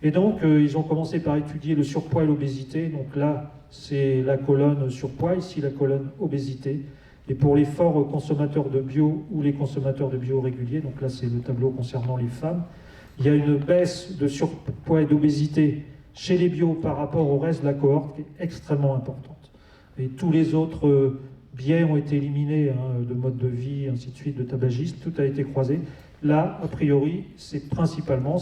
Et donc, ils ont commencé par étudier le surpoids et l'obésité. Donc là, c'est la colonne surpoids, ici la colonne obésité. Et pour les forts consommateurs de bio ou les consommateurs de bio réguliers, donc là c'est le tableau concernant les femmes, il y a une baisse de surpoids et d'obésité chez les bio par rapport au reste de la cohorte qui est extrêmement importante. Et tous les autres biais ont été éliminés, hein, de mode de vie, ainsi de suite, de tabagisme, tout a été croisé. Là, a priori, c'est principalement,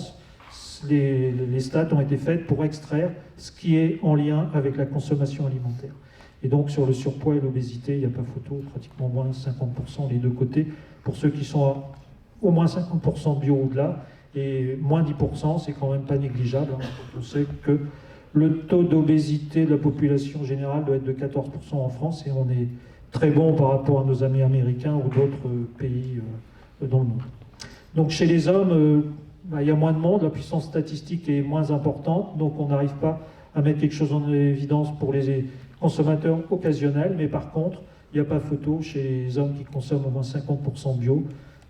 les stats ont été faites pour extraire ce qui est en lien avec la consommation alimentaire. Et donc sur le surpoids et l'obésité, il n'y a pas photo, pratiquement moins de 50% des deux côtés, pour ceux qui sont à au moins 50% bio au-delà, et moins 10%, c'est quand même pas négligeable, hein. On sait que le taux d'obésité de la population générale doit être de 14% en France, et on est très bon par rapport à nos amis américains ou d'autres pays dans le monde. Donc chez les hommes, il y a moins de monde, la puissance statistique est moins importante, donc on n'arrive pas à mettre quelque chose en évidence pour les consommateurs occasionnels, mais par contre, il n'y a pas photo chez les hommes qui consomment au moins 50% bio,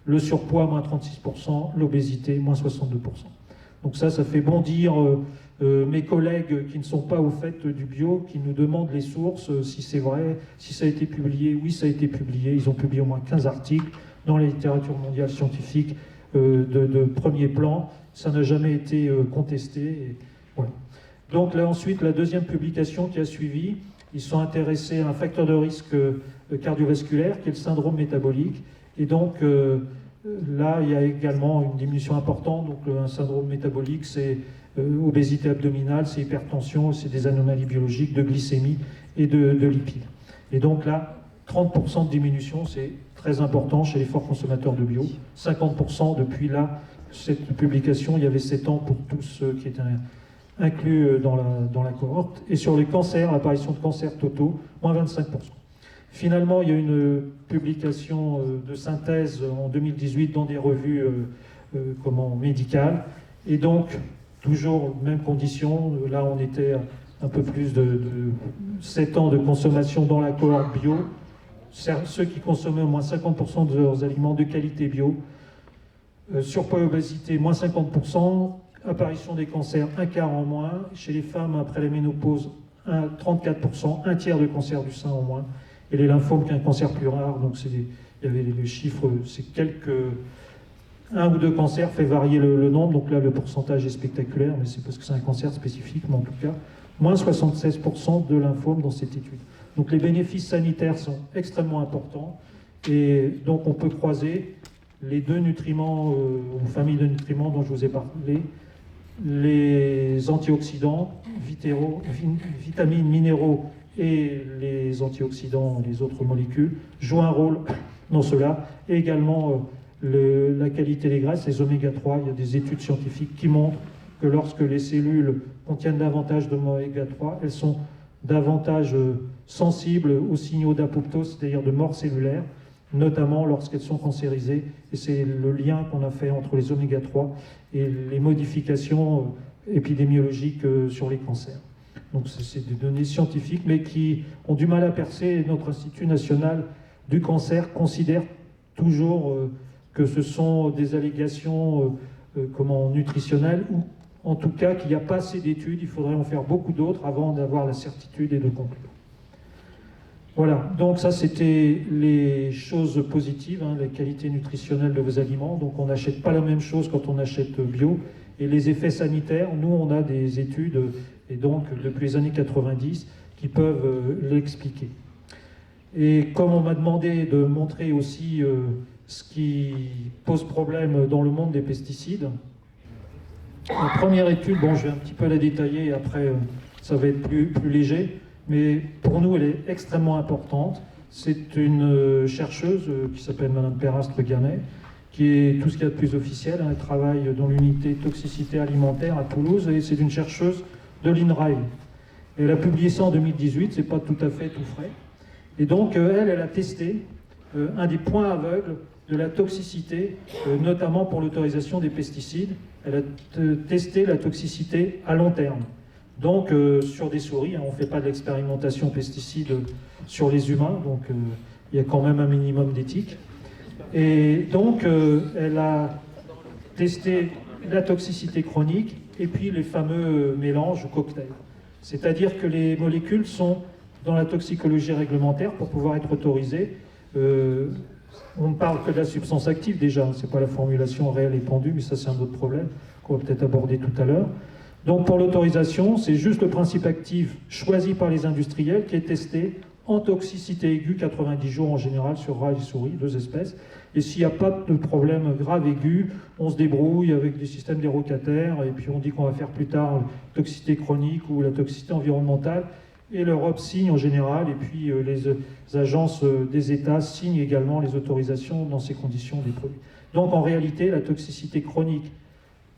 le surpoids, moins 36%, l'obésité, moins 62%. Donc ça fait bondir mes collègues qui ne sont pas au fait du bio, qui nous demandent les sources, si c'est vrai, si ça a été publié. Oui, ça a été publié, ils ont publié au moins 15 articles dans la littérature mondiale scientifique de premier plan, ça n'a jamais été contesté. Et voilà. Donc là ensuite, la deuxième publication qui a suivi, ils sont intéressés à un facteur de risque cardiovasculaire qui est le syndrome métabolique. Et donc là, il y a également une diminution importante. Donc un syndrome métabolique, c'est obésité abdominale, c'est hypertension, c'est des anomalies biologiques de glycémie et de lipides. Et donc là, 30% de diminution, c'est très important chez les forts consommateurs de bio. 50% depuis là, cette publication, il y avait 7 ans pour tous ceux qui étaient inclus dans la cohorte. Et sur les cancers, l'apparition de cancers totaux, moins 25%. Finalement, il y a une publication de synthèse en 2018 dans des revues médicales. Et donc, toujours même condition. Là, on était un peu plus de 7 ans de consommation dans la cohorte bio. ceux qui consommaient au moins 50% de leurs aliments de qualité bio. Surpoids et obésité, moins 50%. Apparition des cancers, un quart en moins. Chez les femmes, après la ménopause, 34%, un tiers de cancer du sein en moins. Et les lymphomes, qui est un cancer plus rare, donc il y avait les chiffres, c'est un ou deux cancers fait varier le nombre, donc là le pourcentage est spectaculaire, mais c'est parce que c'est un cancer spécifique, mais en tout cas, moins 76% de lymphomes dans cette étude. Donc les bénéfices sanitaires sont extrêmement importants, et donc on peut croiser les deux nutriments, ou familles de nutriments dont je vous ai parlé, les antioxydants, vitamines, minéraux et les antioxydants, les autres molécules, jouent un rôle dans cela, et également la qualité des graisses, les oméga 3. Il y a des études scientifiques qui montrent que lorsque les cellules contiennent davantage d'oméga 3, elles sont davantage sensibles aux signaux d'apoptose, c'est-à-dire de mort cellulaire, notamment lorsqu'elles sont cancérisées. Et c'est le lien qu'on a fait entre les oméga 3 et les modifications épidémiologiques sur les cancers. Donc c'est des données scientifiques, mais qui ont du mal à percer. Notre Institut national du cancer considère toujours que ce sont des allégations nutritionnelles, ou en tout cas qu'il n'y a pas assez d'études. Il faudrait en faire beaucoup d'autres avant d'avoir la certitude et de conclure. Voilà, donc ça c'était les choses positives, la qualité nutritionnelle de vos aliments. Donc on n'achète pas la même chose quand on achète bio. Et les effets sanitaires, nous on a des études, et donc depuis les années 90, qui peuvent l'expliquer. Et comme on m'a demandé de montrer aussi ce qui pose problème dans le monde des pesticides, la première étude, bon je vais un petit peu la détailler, et après ça va être plus léger, mais pour nous elle est extrêmement importante. C'est une chercheuse qui s'appelle Madame Perastre-Gamet, qui est tout ce qu'il y a de plus officiel. Elle travaille dans l'unité toxicité alimentaire à Toulouse, et c'est une chercheuse de l'INRAE. Elle a publié ça en 2018, c'est pas tout à fait tout frais. Et donc elle a testé un des points aveugles de la toxicité, notamment pour l'autorisation des pesticides. Elle a testé la toxicité à long terme. Donc sur des souris, on ne fait pas de l'expérimentation pesticides sur les humains, donc il y a quand même un minimum d'éthique. Et donc elle a testé la toxicité chronique et puis les fameux mélanges ou cocktails. C'est-à-dire que les molécules sont dans la toxicologie réglementaire pour pouvoir être autorisées. On ne parle que de la substance active déjà, c'est pas la formulation réelle épandue, mais ça c'est un autre problème qu'on va peut-être aborder tout à l'heure. Donc pour l'autorisation, c'est juste le principe actif choisi par les industriels qui est testé en toxicité aiguë 90 jours en général sur rats et souris, 2 espèces. Et s'il n'y a pas de problème grave aigu, on se débrouille avec des systèmes dérogataires, et puis on dit qu'on va faire plus tard la toxicité chronique ou la toxicité environnementale. Et l'Europe signe en général, et puis les agences des États signent également les autorisations dans ces conditions des produits. Donc en réalité, la toxicité chronique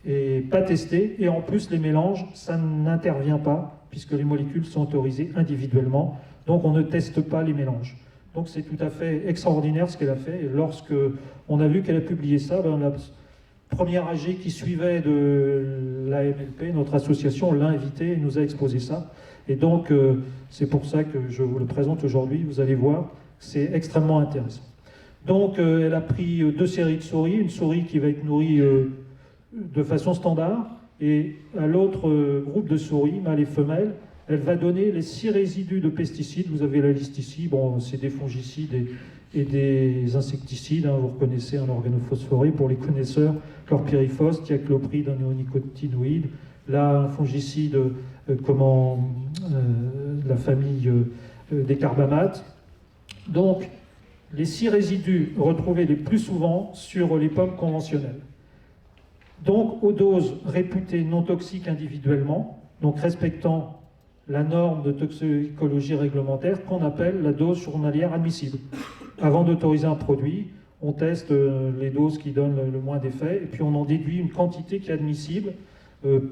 n'est pas testée, et en plus les mélanges, ça n'intervient pas, puisque les molécules sont autorisées individuellement, donc on ne teste pas les mélanges. Donc c'est tout à fait extraordinaire ce qu'elle a fait, et lorsque on a vu qu'elle a publié ça, la première AG qui suivait de l'AMLP, notre association, l'a invité et nous a exposé ça. Et donc, c'est pour ça que je vous le présente aujourd'hui. Vous allez voir, c'est extrêmement intéressant. Donc, elle a pris 2 séries de souris. Une souris qui va être nourrie de façon standard. Et à l'autre groupe de souris, mâles et femelles, elle va donner les 6 résidus de pesticides. Vous avez la liste ici. Bon, c'est des fongicides et des insecticides. Vous reconnaissez un organophosphoré pour les connaisseurs. Chlorpyrifos, thiaclopride, un néonicotinoïde. Là, un fongicide la famille des carbamates. Donc, les 6 résidus retrouvés les plus souvent sur les pommes conventionnelles. Donc, aux doses réputées non toxiques individuellement, donc respectant la norme de toxicologie réglementaire qu'on appelle la dose journalière admissible. Avant d'autoriser un produit, on teste les doses qui donnent le moins d'effets, et puis on en déduit une quantité qui est admissible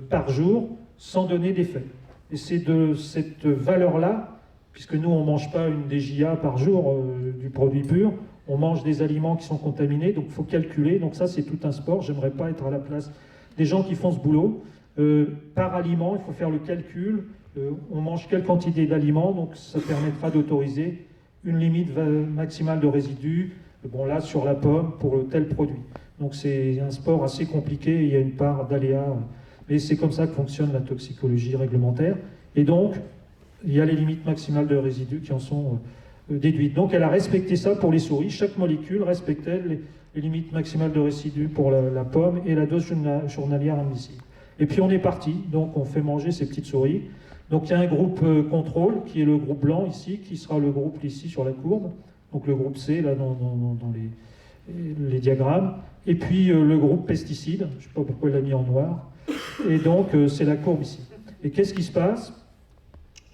par jour, sans donner d'effet. Et c'est de cette valeur-là, puisque nous on ne mange pas une DJA par jour du produit pur, on mange des aliments qui sont contaminés, donc il faut calculer. Donc ça c'est tout un sport, j'aimerais pas être à la place des gens qui font ce boulot. Par aliment, il faut faire le calcul, on mange quelle quantité d'aliments, donc ça permettra d'autoriser une limite maximale de résidus, bon là sur la pomme pour tel produit. Donc c'est un sport assez compliqué, il y a une part d'aléa, mais c'est comme ça que fonctionne la toxicologie réglementaire. Et donc, il y a les limites maximales de résidus qui en sont déduites. Donc elle a respecté ça pour les souris, chaque molécule respectait les limites maximales de résidus pour la pomme et la dose journalière admissible. Et puis on est parti, donc on fait manger ces petites souris. Donc il y a un groupe contrôle, qui est le groupe blanc ici, qui sera le groupe ici sur la courbe, donc le groupe C là dans les diagrammes, et puis le groupe pesticide, je ne sais pas pourquoi il l'a mis en noir, et donc c'est la courbe ici. Et qu'est-ce qui se passe?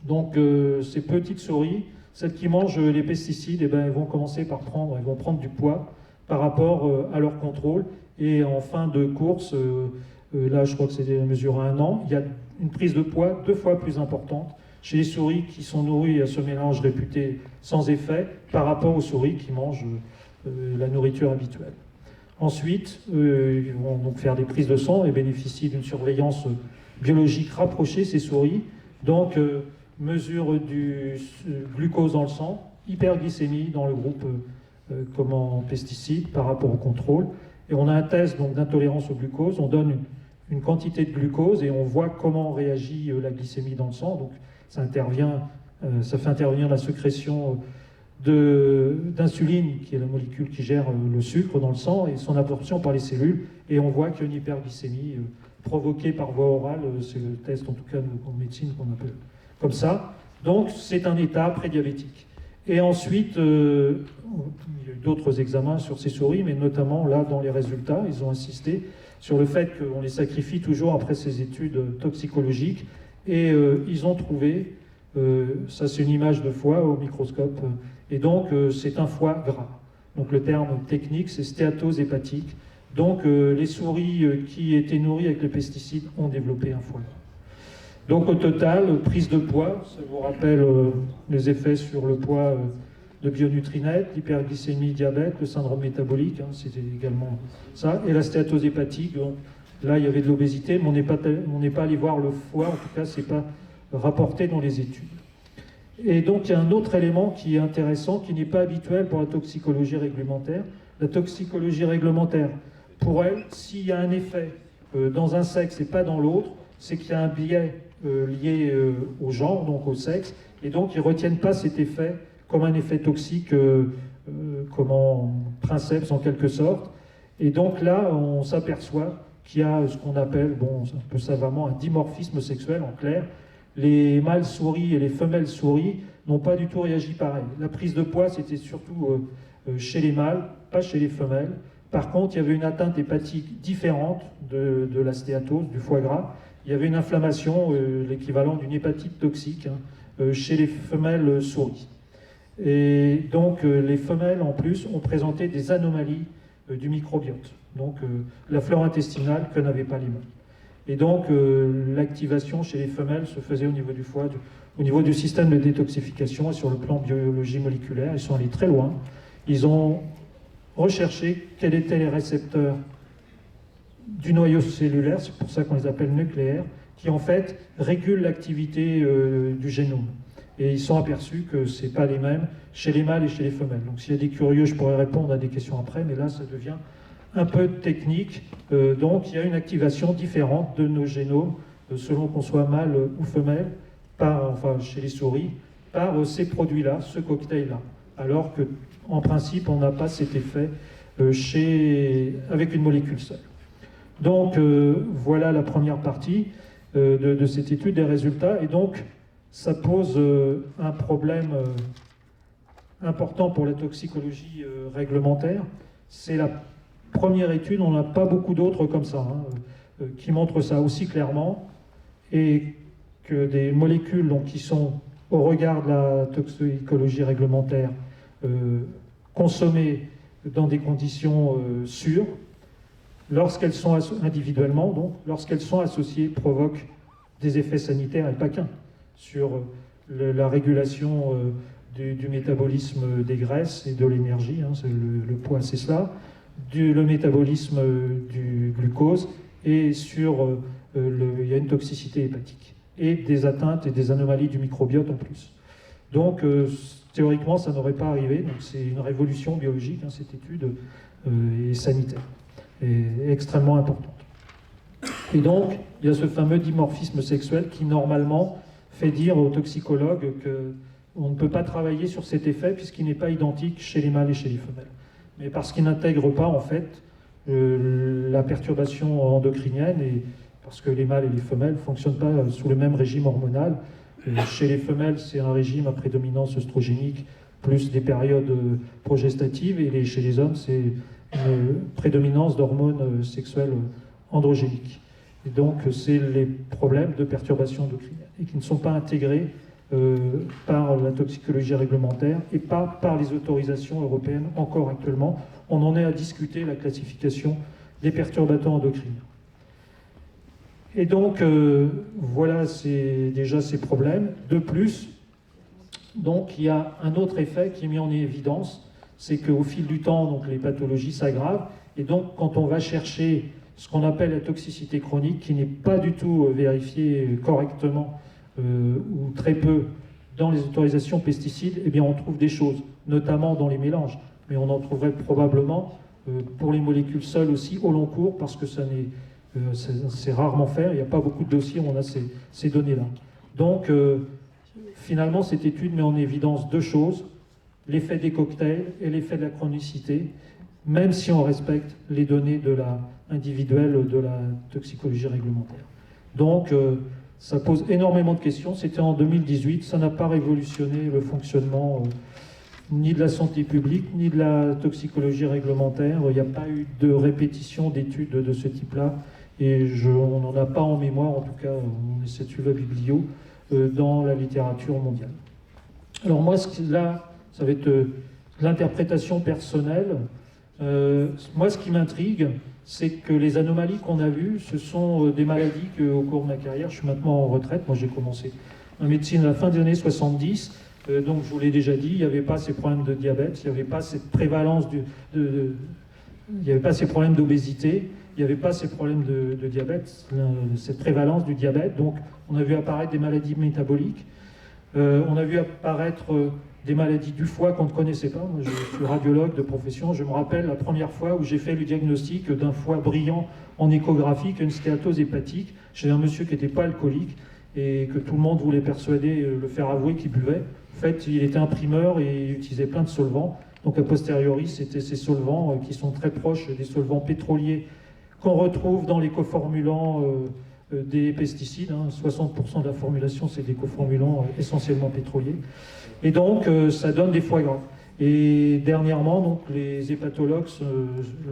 Donc ces petites souris, celles qui mangent les pesticides, eh ben, elles vont commencer par prendre du poids par rapport à leur contrôle, et en fin de course, là je crois que c'est mesuré à 1 an, il y a une prise de poids 2 fois plus importante chez les souris qui sont nourries à ce mélange réputé sans effet par rapport aux souris qui mangent la nourriture habituelle. Ensuite, ils vont donc faire des prises de sang et bénéficient d'une surveillance biologique rapprochée, ces souris. Donc, mesure du glucose dans le sang, hyperglycémie dans le groupe pesticide par rapport au contrôle. Et on a un test d'intolérance au glucose, on donne une quantité de glucose et on voit comment réagit la glycémie dans le sang. Donc ça fait intervenir la sécrétion d'insuline, qui est la molécule qui gère le sucre dans le sang, et son absorption par les cellules. Et on voit qu'il y a une hyperglycémie provoquée par voie orale. C'est le test, en tout cas en médecine, qu'on appelle comme ça. Donc c'est un état prédiabétique. Et ensuite, il y a eu d'autres examens sur ces souris, mais notamment là, dans les résultats, ils ont insisté sur le fait qu'on les sacrifie toujours après ces études toxicologiques. Et ils ont trouvé, ça c'est une image de foie au microscope, et donc c'est un foie gras. Donc le terme technique, c'est stéatose hépatique. Donc les souris qui étaient nourries avec les pesticides ont développé un foie gras. Donc au total, prise de poids, ça vous rappelle les effets sur le poids de Bionutrinette, l'hyperglycémie, diabète, le syndrome métabolique, hein, c'était également ça, et la stéatose hépatique. Donc, là, il y avait de l'obésité, mais on n'est pas allé voir le foie, en tout cas, ce n'est pas rapporté dans les études. Et donc, il y a un autre élément qui est intéressant, qui n'est pas habituel pour la toxicologie réglementaire. La toxicologie réglementaire, pour elle, s'il y a un effet dans un sexe et pas dans l'autre, c'est qu'il y a un biais lié au genre, donc au sexe, et donc ils ne retiennent pas cet effet comme un effet toxique, comme en princeps en quelque sorte. Et donc là, on s'aperçoit qu'il y a ce qu'on appelle, bon, un peu savamment, un dimorphisme sexuel en clair. Les mâles souris et les femelles souris n'ont pas du tout réagi pareil. La prise de poids, c'était surtout chez les mâles, pas chez les femelles. Par contre, il y avait une atteinte hépatique différente de la stéatose, du foie gras. Il y avait une inflammation, l'équivalent d'une hépatite toxique, hein, chez les femelles souris. Et donc les femelles, en plus, ont présenté des anomalies du microbiote, donc la flore intestinale que n'avaient pas les mâles. Et donc l'activation chez les femelles se faisait au niveau du foie, au niveau du système de détoxification, et sur le plan biologie moléculaire, ils sont allés très loin. Ils ont recherché quels étaient les récepteurs du noyau cellulaire, c'est pour ça qu'on les appelle nucléaires, qui en fait régulent l'activité du génome. Et ils sont aperçus que ce n'est pas les mêmes chez les mâles et chez les femelles. Donc s'il y a des curieux, je pourrais répondre à des questions après, mais là ça devient un peu technique. Donc il y a une activation différente de nos génomes, selon qu'on soit mâle ou femelle, enfin chez les souris, par ces produits-là, ce cocktail-là. Alors qu'en principe, on n'a pas cet effet avec une molécule seule. Donc voilà la première partie de cette étude des résultats. Et donc ça pose un problème important pour la toxicologie réglementaire. C'est la première étude, on n'a pas beaucoup d'autres comme ça, hein, qui montrent ça aussi clairement, et que des molécules donc, qui sont au regard de la toxicologie réglementaire consommées dans des conditions sûres, lorsqu'elles sont individuellement, donc, lorsqu'elles sont associées, provoquent des effets sanitaires, et pas qu'un, sur la régulation du métabolisme des graisses et de l'énergie, hein, le poids c'est cela, le métabolisme du glucose, et sur il y a une toxicité hépatique, et des atteintes et des anomalies du microbiote en plus. Donc, théoriquement, ça n'aurait pas arrivé. Donc, c'est une révolution biologique, hein, cette étude, et sanitaire, et extrêmement importante. Et donc, il y a ce fameux dimorphisme sexuel qui, normalement, fait dire aux toxicologues qu'on ne peut pas travailler sur cet effet puisqu'il n'est pas identique chez les mâles et chez les femelles. Mais parce qu'il n'intègre pas, en fait, la perturbation endocrinienne, et parce que les mâles et les femelles ne fonctionnent pas sous le même régime hormonal. Chez les femelles, c'est un régime à prédominance œstrogénique plus des périodes progestatives, et chez les hommes, c'est une prédominance d'hormones sexuelles androgéniques. Et donc, c'est les problèmes de perturbation endocrinienne, et qui ne sont pas intégrés par la toxicologie réglementaire et pas par les autorisations européennes encore actuellement. On en est à discuter la classification des perturbateurs endocriniens. Et donc, voilà déjà ces problèmes. De plus, donc, il y a un autre effet qui est mis en évidence, c'est qu'au fil du temps, donc, les pathologies s'aggravent, et donc quand on va chercher ce qu'on appelle la toxicité chronique, qui n'est pas du tout vérifiée correctement ou très peu dans les autorisations pesticides, eh bien on trouve des choses, notamment dans les mélanges, mais on en trouverait probablement pour les molécules seules aussi au long cours, parce que c'est rarement fait, il n'y a pas beaucoup de dossiers où on a ces données-là. Donc finalement cette étude met en évidence deux choses, l'effet des cocktails et l'effet de la chronicité, même si on respecte les données individuelles de la toxicologie réglementaire. Donc ça pose énormément de questions. C'était en 2018, ça n'a pas révolutionné le fonctionnement ni de la santé publique, ni de la toxicologie réglementaire. Il n'y a pas eu de répétition d'études de ce type-là, et on n'en a pas en mémoire, en tout cas, on essaie de suivre la biblio, dans la littérature mondiale. Alors moi, là, ça va être l'interprétation personnelle. Moi, ce qui m'intrigue, c'est que les anomalies qu'on a vues, ce sont des maladies qu'au cours de ma carrière, je suis maintenant en retraite, moi j'ai commencé en médecine à la fin des années 70, donc je vous l'ai déjà dit, il n'y avait pas ces problèmes de diabète, il n'y avait pas cette prévalence, il n'y avait pas ces problèmes d'obésité, il n'y avait pas ces problèmes de diabète, cette prévalence du diabète, donc on a vu apparaître des maladies métaboliques, on a vu apparaître des maladies du foie qu'on ne connaissait pas. Moi, je suis radiologue de profession. Je me rappelle la première fois où j'ai fait le diagnostic d'un foie brillant en échographie, une stéatose hépatique, chez un monsieur qui n'était pas alcoolique et que tout le monde voulait persuader, le faire avouer qu'il buvait. En fait, il était imprimeur et il utilisait plein de solvants. Donc, a posteriori, c'était ces solvants qui sont très proches des solvants pétroliers qu'on retrouve dans les coformulants des pesticides. 60% de la formulation, c'est des coformulants essentiellement pétroliers. Et donc, ça donne des foies gras. Et dernièrement, donc, les hépatologues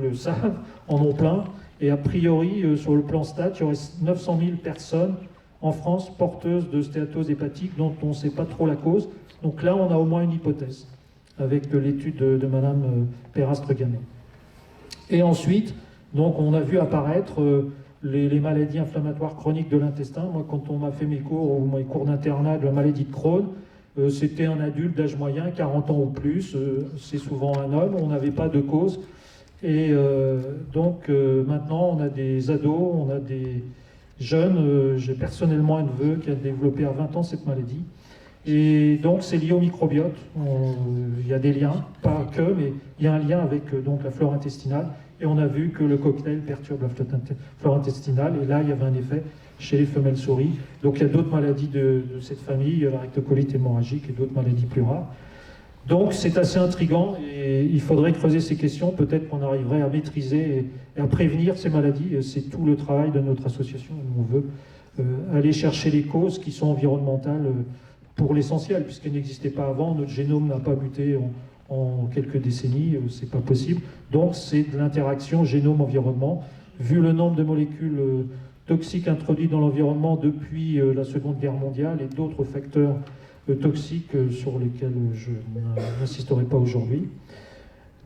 le savent, en ont plein. Et a priori, sur le plan stat, il y aurait 900 000 personnes en France porteuses de stéatose hépatique dont on ne sait pas trop la cause. Donc là, on a au moins une hypothèse, avec l'étude de Madame Perastre-Gamay. Et ensuite, donc, on a vu apparaître les maladies inflammatoires chroniques de l'intestin. Moi, quand on m'a fait mes cours d'internat de la maladie de Crohn, c'était un adulte d'âge moyen, 40 ans ou plus, c'est souvent un homme, on n'avait pas de cause. Et donc maintenant on a des ados, on a des jeunes, j'ai personnellement un neveu qui a développé à 20 ans cette maladie. Et donc c'est lié au microbiote, il y a des liens, pas que, mais il y a un lien avec donc, la flore intestinale. Et on a vu que le cocktail perturbe la flore intestinale, et là il y avait un effet chez les femelles souris. Donc il y a d'autres maladies de cette famille, la rectocolite hémorragique et d'autres maladies plus rares. Donc c'est assez intriguant et il faudrait creuser ces questions. Peut-être qu'on arriverait à maîtriser et à prévenir ces maladies. C'est tout le travail de notre association. On veut aller chercher les causes qui sont environnementales pour l'essentiel, puisqu'elles n'existaient pas avant. Notre génome n'a pas muté en quelques décennies, c'est pas possible. Donc c'est de l'interaction génome-environnement. Vu le nombre de molécules toxiques introduits dans l'environnement depuis la Seconde Guerre mondiale et d'autres facteurs toxiques sur lesquels je n'insisterai pas aujourd'hui.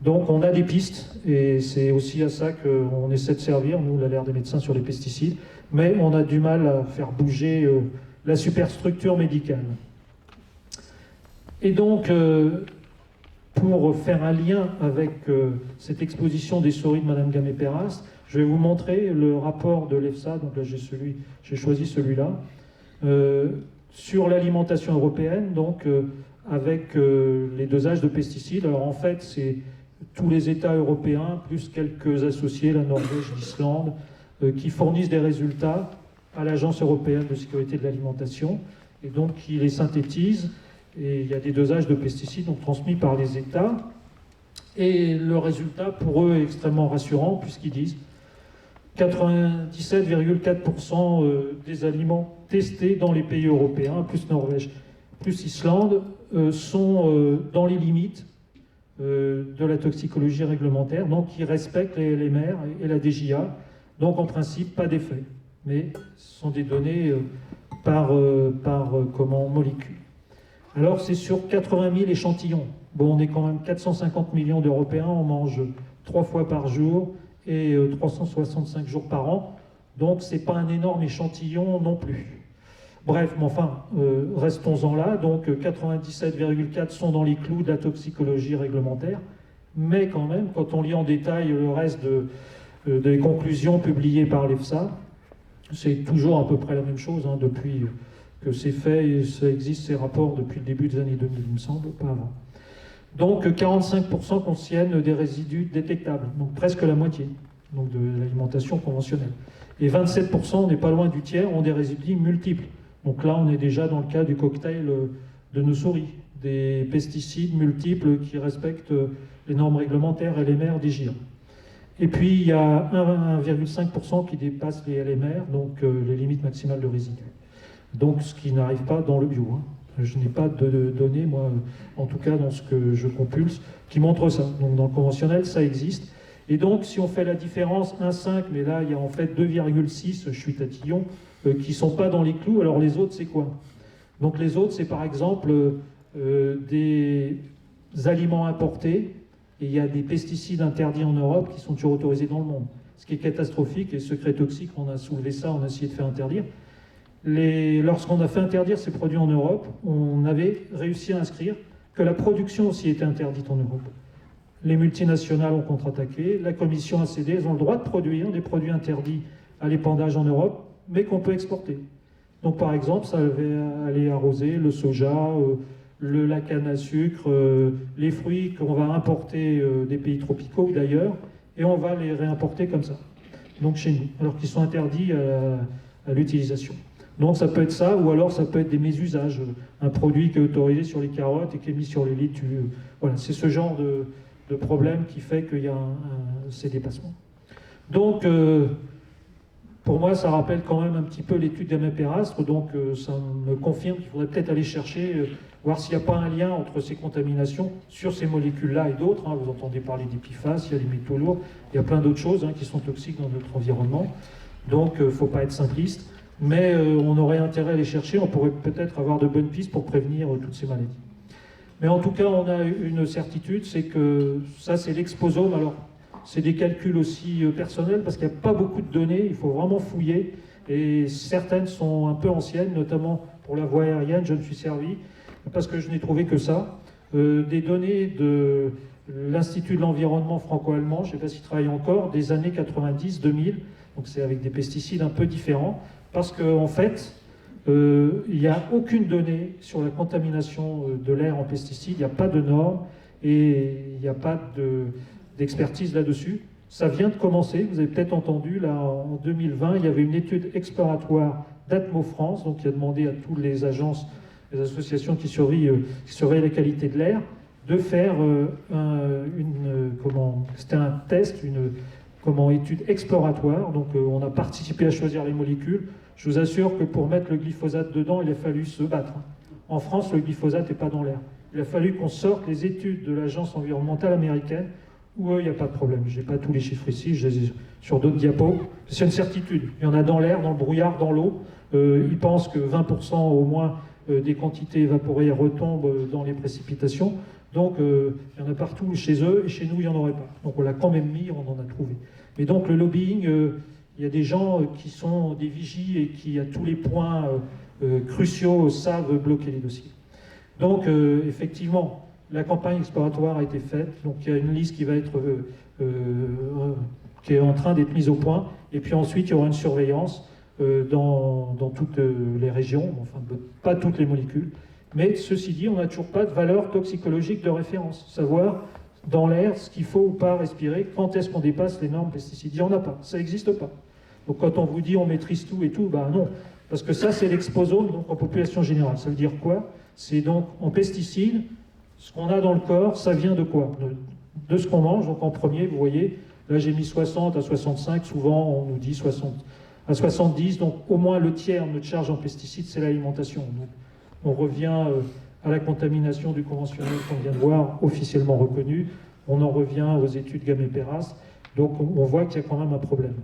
Donc on a des pistes, et c'est aussi à ça qu'on essaie de servir, nous, l'Alerte des médecins sur les pesticides, mais on a du mal à faire bouger la superstructure médicale. Et donc, pour faire un lien avec cette exposition des souris de Madame Gamay-Perastre, je vais vous montrer le rapport de l'EFSA, donc là j'ai choisi celui-là, sur l'alimentation européenne, donc avec les dosages de pesticides. Alors en fait, c'est tous les États européens, plus quelques associés, la Norvège, l'Islande, qui fournissent des résultats à l'Agence européenne de sécurité de l'alimentation, et donc qui les synthétisent. Et il y a des dosages de pesticides donc, transmis par les États. Et le résultat, pour eux, est extrêmement rassurant, puisqu'ils disent 97,4% des aliments testés dans les pays européens, plus Norvège, plus Islande, sont dans les limites de la toxicologie réglementaire, donc qui respectent les LMR et la DJA. Donc en principe, pas d'effet. Mais ce sont des données par molécule. Alors c'est sur 80 000 échantillons. Bon, on est quand même 450 millions d'Européens, on mange 3 fois par jour et 365 jours par an. Donc c'est pas un énorme échantillon non plus. Bref, mais enfin, restons-en là. Donc 97,4 sont dans les clous de la toxicologie réglementaire. Mais quand même, quand on lit en détail le reste des conclusions publiées par l'EFSA, c'est toujours à peu près la même chose hein, depuis que c'est fait, et ça existe ces rapports depuis le début des années 2000, il me semble, pas avant. Donc 45% contiennent des résidus détectables, donc presque la moitié donc de l'alimentation conventionnelle. Et 27%, on n'est pas loin du tiers, ont des résidus multiples. Donc là, on est déjà dans le cas du cocktail de nos souris, des pesticides multiples qui respectent les normes réglementaires LMR, DJA. Et puis, il y a 1,5% qui dépassent les LMR, donc les limites maximales de résidus. Donc, ce qui n'arrive pas dans le bio. Hein. Je n'ai pas de données, moi, en tout cas dans ce que je compulse, qui montrent ça. Donc, dans le conventionnel, ça existe. Et donc, si on fait la différence 1,5, mais là, il y a en fait 2,6, je suis tatillon, qui ne sont pas dans les clous. Alors, les autres, c'est quoi? Donc, les autres, c'est par exemple des aliments importés. Et il y a des pesticides interdits en Europe qui sont toujours autorisés dans le monde. Ce qui est catastrophique, et secret toxique, on a soulevé ça, on a essayé de faire interdire. Lorsqu'on a fait interdire ces produits en Europe, on avait réussi à inscrire que la production aussi était interdite en Europe. Les multinationales ont contre-attaqué, la commission a cédé, elles ont le droit de produire des produits interdits à l'épandage en Europe, mais qu'on peut exporter. Donc par exemple, ça avait aller arroser le soja, la canne à sucre, les fruits qu'on va importer des pays tropicaux d'ailleurs, et on va les réimporter comme ça, donc chez nous, alors qu'ils sont interdits à l'utilisation. Donc ça peut être ça, ou alors ça peut être des mésusages, un produit qui est autorisé sur les carottes et qui est mis sur les laitues. Voilà, c'est ce genre de problème qui fait qu'il y a ces dépassements. Donc, pour moi, ça rappelle quand même un petit peu l'étude d'Aimé-Perastre, donc ça me confirme qu'il faudrait peut-être aller chercher, voir s'il n'y a pas un lien entre ces contaminations sur ces molécules-là et d'autres. Hein. Vous entendez parler d'épiphases, il y a des métaux lourds, il y a plein d'autres choses qui sont toxiques dans notre environnement. Donc, il ne faut pas être simpliste, mais on aurait intérêt à les chercher, on pourrait peut-être avoir de bonnes pistes pour prévenir toutes ces maladies. Mais en tout cas, on a une certitude, c'est que ça, c'est l'exposome. Alors, c'est des calculs aussi personnels, parce qu'il n'y a pas beaucoup de données, il faut vraiment fouiller, et certaines sont un peu anciennes, notamment pour la voie aérienne, je me suis servi, parce que je n'ai trouvé que ça, des données de l'Institut de l'environnement franco-allemand, je ne sais pas s'il travaille encore, des années 90-2000, donc c'est avec des pesticides un peu différents, parce qu'en fait, il n'y a aucune donnée sur la contamination de l'air en pesticides, il n'y a pas de normes, et il n'y a pas d'expertise là-dessus. Ça vient de commencer, vous avez peut-être entendu, là en 2020, il y avait une étude exploratoire d'Atmo France, donc qui a demandé à toutes les agences, les associations qui surveillent la qualité de l'air, de faire c'était un test, une étude exploratoire, donc on a participé à choisir les molécules. Je vous assure que pour mettre le glyphosate dedans, il a fallu se battre. En France, le glyphosate n'est pas dans l'air. Il a fallu qu'on sorte les études de l'Agence environnementale américaine, où il n'y a pas de problème. Je n'ai pas tous les chiffres ici, je les ai sur d'autres diapos. C'est une certitude. Il y en a dans l'air, dans le brouillard, dans l'eau. Ils pensent que 20% au moins des quantités évaporées retombent dans les précipitations. Donc il y en a partout chez eux, et chez nous, il n'y en aurait pas. Donc on l'a quand même mis, on en a trouvé. Mais donc le lobbying, il y a des gens qui sont des vigies et qui, à tous les points cruciaux, savent bloquer les dossiers. Donc effectivement, la campagne exploratoire a été faite, donc il y a une liste qui va être qui est en train d'être mise au point, et puis ensuite il y aura une surveillance dans toutes les régions, enfin pas toutes les molécules, Mais ceci dit, on n'a toujours pas de valeur toxicologique de référence, savoir dans l'air ce qu'il faut ou pas respirer, quand est-ce qu'on dépasse les normes pesticides. Il n'y en a pas, ça n'existe pas. Donc quand on vous dit on maîtrise tout et tout, ben non, parce que ça c'est l'exposome donc en population générale. Ça veut dire quoi? C'est donc en pesticides, ce qu'on a dans le corps, ça vient de quoi? De ce qu'on mange. Donc en premier, vous voyez, là j'ai mis 60 à 65, souvent on nous dit 60 à 70, donc au moins le tiers de notre charge en pesticides, c'est l'alimentation. Donc on revient à la contamination du conventionnel qu'on vient de voir, officiellement reconnu. On en revient aux études Gamay-Perras. Donc on voit qu'il y a quand même un problème.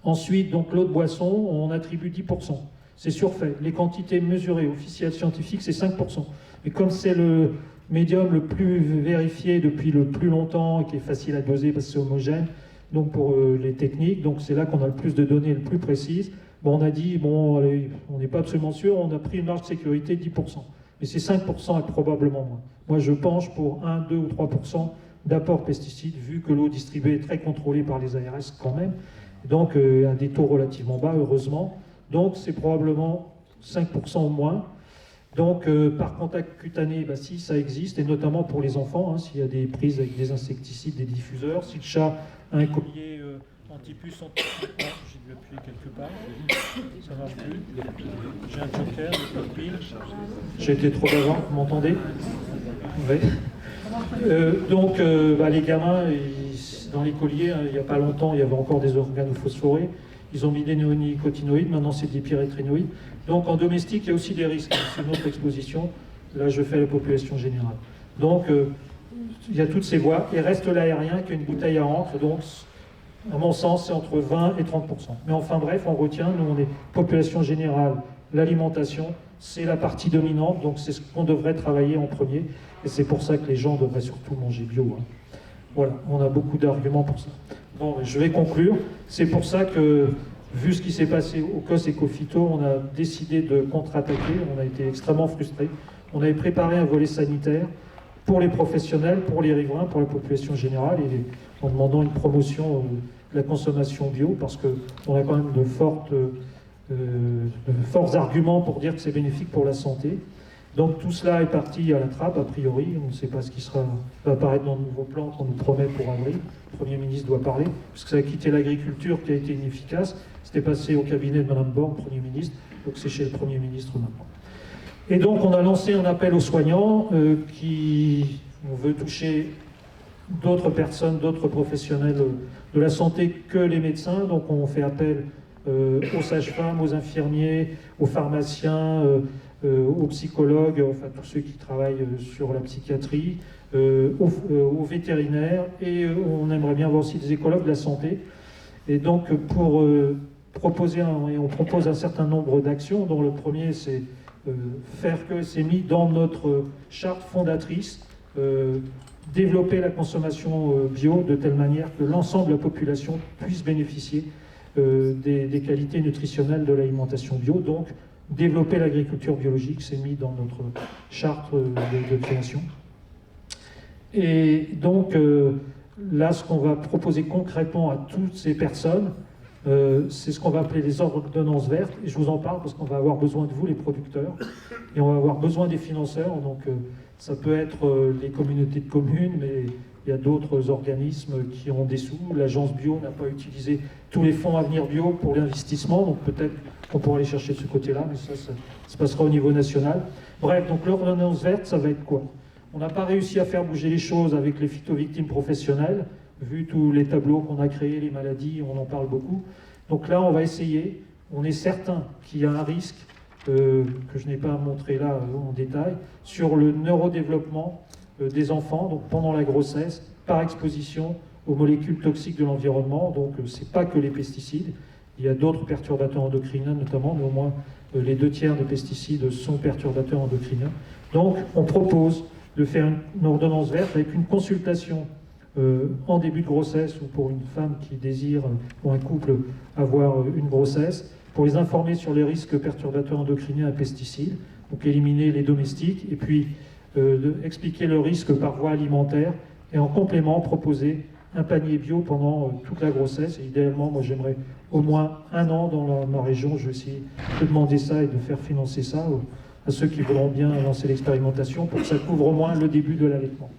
Ensuite, donc l'eau de boisson, on attribue 10%. C'est surfait. Les quantités mesurées officielles scientifiques, c'est 5%. Mais comme c'est le médium le plus vérifié depuis le plus longtemps et qui est facile à doser parce que c'est homogène, donc pour les techniques, donc c'est là qu'on a le plus de données le plus précises. Bon, on a dit, bon, allez, on n'est pas absolument sûr, on a pris une marge de sécurité de 10%. Mais c'est 5% et probablement moins. Moi, je penche pour 1, 2 ou 3% d'apport pesticides, vu que l'eau distribuée est très contrôlée par les ARS quand même. Donc, à des taux relativement bas, heureusement. Donc, c'est probablement 5% au moins. Donc, par contact cutané, bah, si ça existe, et notamment pour les enfants, hein, s'il y a des prises avec des insecticides, des diffuseurs, si le chat a un collier antipuce, j'ai dû appuyer quelque part, ça marche plus. J'ai un joker, des piles. J'ai été trop d'avant, vous m'entendez? Oui. Donc, les gamins, dans les colliers, hein, il n'y a pas longtemps, il y avait encore des organophosphorés. Ils ont mis des néonicotinoïdes, maintenant c'est des pyréthrinoïdes. Donc en domestique, il y a aussi des risques. C'est une autre exposition. Là, je fais la population générale. Donc, il y a toutes ces voies. Et reste l'aérien qui est une bouteille à encre. Donc, à mon sens, c'est entre 20 et 30%. Mais enfin bref, on retient, nous on est population générale, l'alimentation, c'est la partie dominante, donc c'est ce qu'on devrait travailler en premier. Et c'est pour ça que les gens devraient surtout manger bio. Hein. Voilà, on a beaucoup d'arguments pour ça. Bon, je vais conclure. C'est pour ça que, vu ce qui s'est passé au COS Ecophyto, on a décidé de contre-attaquer. On a été extrêmement frustrés. On avait préparé un volet sanitaire pour les professionnels, pour les riverains, pour la population générale, et en demandant une promotion de la consommation bio, parce qu'on a quand même de forts arguments pour dire que c'est bénéfique pour la santé. Donc tout cela est parti à la trappe, a priori. On ne sait pas ce qui va apparaître dans le nouveau plan qu'on nous promet pour avril. Le Premier ministre doit parler, puisque ça a quitté l'agriculture qui a été inefficace. C'était passé au cabinet de Mme Borne, Premier ministre, donc c'est chez le Premier ministre maintenant. Et donc on a lancé un appel aux soignants on veut toucher d'autres personnes, d'autres professionnels de la santé que les médecins. Donc on fait appel aux sages-femmes, aux infirmiers, aux pharmaciens, aux psychologues, enfin tous ceux qui travaillent sur la psychiatrie, aux vétérinaires, et on aimerait bien voir aussi des écologues de la santé. Et donc pour proposer, on propose un certain nombre d'actions, dont le premier c'est faire que c'est mis dans notre charte fondatrice, développer la consommation bio de telle manière que l'ensemble de la population puisse bénéficier des qualités nutritionnelles de l'alimentation bio. Donc développer l'agriculture biologique, c'est mis dans notre charte de création. Et donc là, ce qu'on va proposer concrètement à toutes ces personnes, c'est ce qu'on va appeler les ordonnances vertes. Et je vous en parle parce qu'on va avoir besoin de vous, les producteurs, et on va avoir besoin des financeurs. Donc ça peut être les communautés de communes, mais il y a d'autres organismes qui ont des sous. L'agence bio n'a pas utilisé tous les fonds Avenir Bio pour l'investissement, donc peut-être qu'on pourra aller chercher de ce côté-là, mais ça se passera au niveau national. Bref, donc l'ordonnance verte, ça va être quoi? On n'a pas réussi à faire bouger les choses avec les phytovictimes professionnelles, vu tous les tableaux qu'on a créés, les maladies, on en parle beaucoup. Donc là, on va essayer. On est certain qu'il y a un risque, que je n'ai pas montré là en détail, sur le neurodéveloppement des enfants, donc pendant la grossesse, par exposition aux molécules toxiques de l'environnement. Donc c'est pas que les pesticides, il y a d'autres perturbateurs endocriniens notamment, mais au moins les 2/3 des pesticides sont perturbateurs endocriniens. Donc on propose de faire une ordonnance verte avec une consultation en début de grossesse, ou pour une femme qui désire, ou un couple, avoir une grossesse, pour les informer sur les risques perturbateurs endocriniens à pesticides, donc éliminer les domestiques, et puis expliquer le risque par voie alimentaire, et en complément proposer un panier bio pendant toute la grossesse. Et idéalement, moi j'aimerais au moins 1 an dans ma région. Je vais essayer de demander ça et de faire financer ça à ceux qui voudront bien lancer l'expérimentation pour que ça couvre au moins le début de l'allaitement.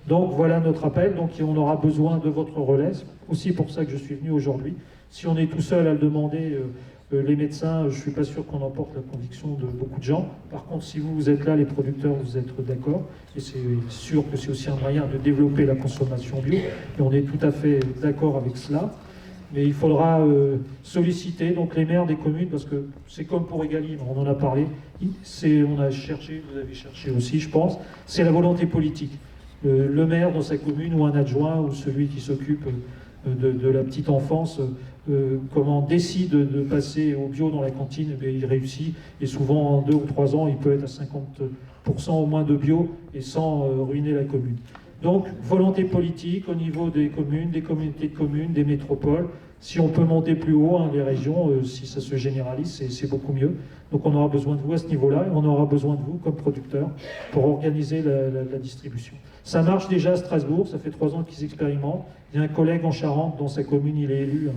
Donc voilà notre appel, donc on aura besoin de votre relais, c'est aussi pour ça que je suis venu aujourd'hui. Si on est tout seul à le demander, les médecins, je ne suis pas sûr qu'on emporte la conviction de beaucoup de gens. Par contre, si vous êtes là, les producteurs, vous êtes d'accord, et c'est sûr que c'est aussi un moyen de développer la consommation bio, et on est tout à fait d'accord avec cela. Mais il faudra solliciter donc les maires des communes, parce que c'est comme pour Egalim, on en a parlé, on a cherché, vous avez cherché aussi, je pense, c'est la volonté politique. Le maire dans sa commune, ou un adjoint, ou celui qui s'occupe de la petite enfance, décide de passer au bio dans la cantine, eh bien, il réussit, et souvent en 2 ou 3 ans, il peut être à 50% au moins de bio, et sans ruiner la commune. Donc, volonté politique au niveau des communes, des communautés de communes, des métropoles. Si on peut monter plus haut, les régions, si ça se généralise, c'est beaucoup mieux. Donc on aura besoin de vous à ce niveau-là, et on aura besoin de vous comme producteurs pour organiser la distribution. Ça marche déjà à Strasbourg, ça fait 3 ans qu'ils expérimentent. Il y a un collègue en Charente, dans sa commune, il est élu,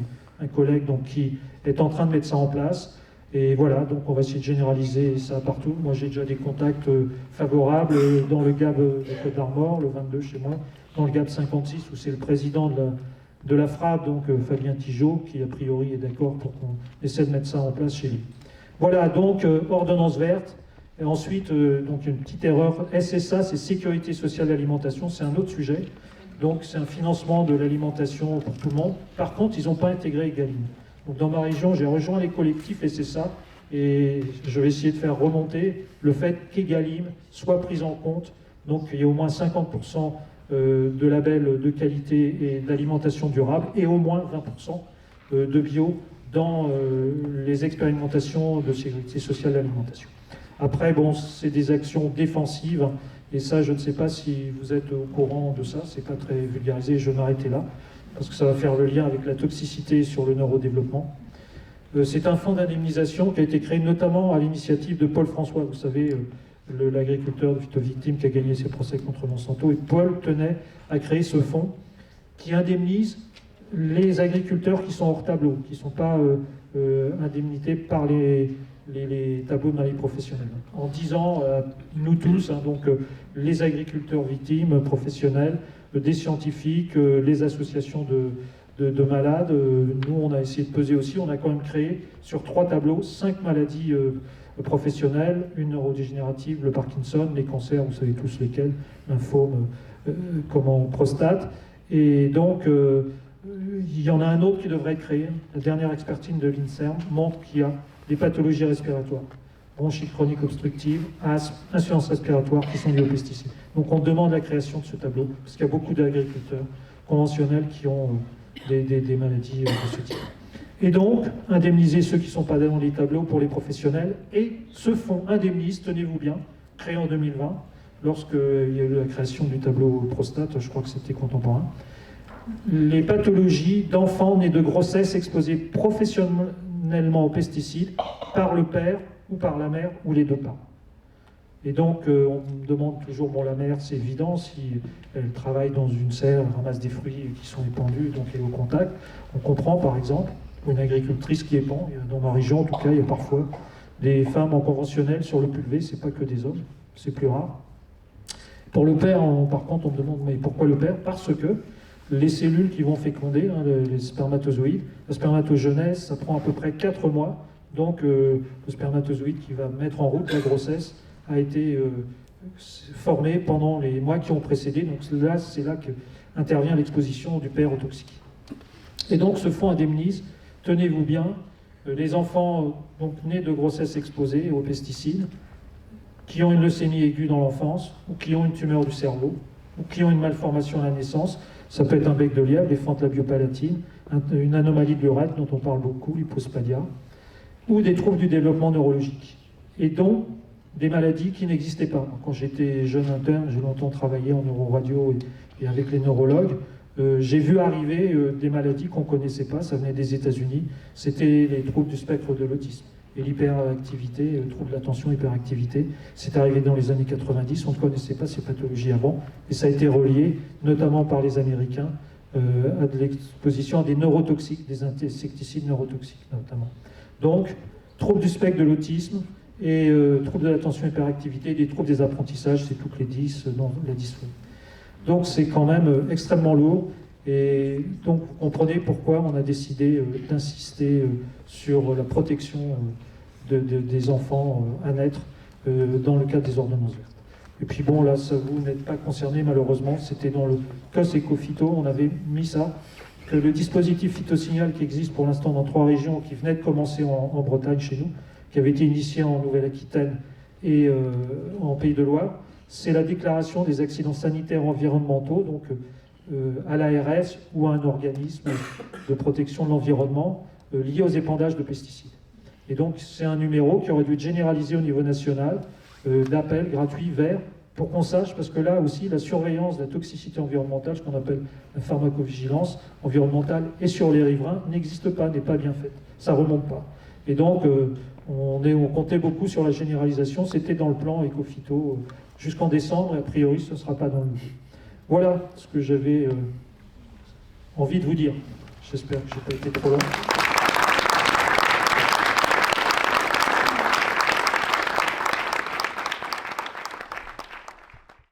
un collègue donc, qui est en train de mettre ça en place. Et voilà, donc on va essayer de généraliser ça partout. Moi j'ai déjà des contacts favorables dans le GAB de Côte d'Armor, le 22 chez moi, dans le GAB 56 où c'est le président de la FRAP, donc Fabien Tigeot, qui a priori est d'accord pour qu'on essaie de mettre ça en place chez lui. Voilà, donc ordonnance verte. Et ensuite, donc une petite erreur, SSA, c'est Sécurité sociale d'alimentation, c'est un autre sujet. Donc c'est un financement de l'alimentation pour tout le monde. Par contre, ils n'ont pas intégré Egalim. Donc dans ma région, j'ai rejoint les collectifs SSA et je vais essayer de faire remonter le fait qu'Egalim soit pris en compte. Donc il y a au moins 50% de labels de qualité et d'alimentation durable et au moins 20% de bio dans les expérimentations de sécurité sociale d'alimentation. Après, bon, c'est des actions défensives et ça, je ne sais pas si vous êtes au courant de ça, c'est pas très vulgarisé, je vais m'arrêter là. Parce que ça va faire le lien avec la toxicité sur le neurodéveloppement. C'est un fonds d'indemnisation qui a été créé notamment à l'initiative de Paul François, vous savez, l'agriculteur de phytovictime qui a gagné ses procès contre Monsanto. Et Paul tenait à créer ce fonds qui indemnise les agriculteurs qui sont hors tableau, qui ne sont pas indemnités par les tableaux de maladie professionnelle. En disant, nous tous, donc les agriculteurs victimes professionnels, des scientifiques, les associations de malades. Nous, on a essayé de peser aussi. On a quand même créé sur 3 tableaux 5 maladies professionnelles, une neurodégénérative, le Parkinson, les cancers, vous savez tous lesquels, lymphome, prostate. Et donc, il y en a un autre qui devrait être créé. La dernière expertise de l'INSERM montre qu'il y a des pathologies respiratoires, bronchite chronique obstructive, asthme, insuffisance respiratoire qui sont liées aux pesticides. Donc on demande la création de ce tableau, parce qu'il y a beaucoup d'agriculteurs conventionnels qui ont des maladies de ce type. Et donc, indemniser ceux qui ne sont pas dans les tableaux pour les professionnels, et ce fonds indemnise, tenez-vous bien, créé en 2020, lorsqu'il y a eu la création du tableau prostate, je crois que c'était contemporain, les pathologies d'enfants nés de grossesse exposés professionnellement aux pesticides par le père ou par la mère ou les 2 parents. Et donc on me demande toujours, bon la mère c'est évident, si elle travaille dans une serre, elle ramasse des fruits qui sont épandus, donc elle est au contact. On comprend par exemple, une agricultrice qui épand, dans ma région en tout cas, il y a parfois des femmes en conventionnel sur le pulvé, c'est pas que des hommes, c'est plus rare. Pour le père, par contre, on me demande, mais pourquoi le père? Parce que les cellules qui vont féconder, les spermatozoïdes, la spermatogenèse, ça prend à peu près 4 mois. Donc le spermatozoïde qui va mettre en route la grossesse a été formé pendant les mois qui ont précédé. Donc là, c'est là qu'intervient l'exposition du père aux toxiques. Et donc ce fonds indemnise, tenez-vous bien, les enfants donc, nés de grossesse exposée aux pesticides, qui ont une leucémie aiguë dans l'enfance, ou qui ont une tumeur du cerveau, ou qui ont une malformation à la naissance. Ça peut être un bec de lièvre, les fentes labiopalatines, une anomalie de l'urètre dont on parle beaucoup, l'hypospadia, ou des troubles du développement neurologique, et donc des maladies qui n'existaient pas. Quand j'étais jeune interne, j'ai longtemps travaillé en neuroradio et avec les neurologues, j'ai vu arriver des maladies qu'on ne connaissait pas, ça venait des États-Unis, c'était les troubles du spectre de l'autisme et l'hyperactivité, le trouble de l'attention, hyperactivité. C'est arrivé dans les années 90, on ne connaissait pas ces pathologies avant, et ça a été relié, notamment par les Américains, à de l'exposition à des neurotoxiques, des insecticides neurotoxiques notamment. Donc, trouble du spectre de l'autisme et troubles de l'attention et hyperactivité, des troubles des apprentissages, c'est toutes les 10 dans la dysphonie. Donc c'est quand même extrêmement lourd, et donc vous comprenez pourquoi on a décidé d'insister sur la protection des enfants à naître dans le cadre des ordonnances vertes. Et puis bon, là, ça vous n'êtes pas concerné malheureusement, c'était dans le COS Éco-Phyto, on avait mis ça, que le dispositif phytosignal qui existe pour l'instant dans 3 régions, qui venait de commencer en Bretagne chez nous, qui avait été initié en Nouvelle-Aquitaine et en Pays de Loire, c'est la déclaration des accidents sanitaires environnementaux, donc à l'ARS ou à un organisme de protection de l'environnement lié aux épandages de pesticides. Et donc c'est un numéro qui aurait dû être généralisé au niveau national, d'appel gratuit vert, pour qu'on sache, parce que là aussi la surveillance de la toxicité environnementale, ce qu'on appelle la pharmacovigilance environnementale, et sur les riverains, n'existe pas, n'est pas bien faite, ça remonte pas. Et donc on comptait beaucoup sur la généralisation, c'était dans le plan Éco-Phyto jusqu'en décembre, et a priori ce ne sera pas dans le nouveau. Voilà ce que j'avais envie de vous dire. J'espère que je n'ai pas été trop long.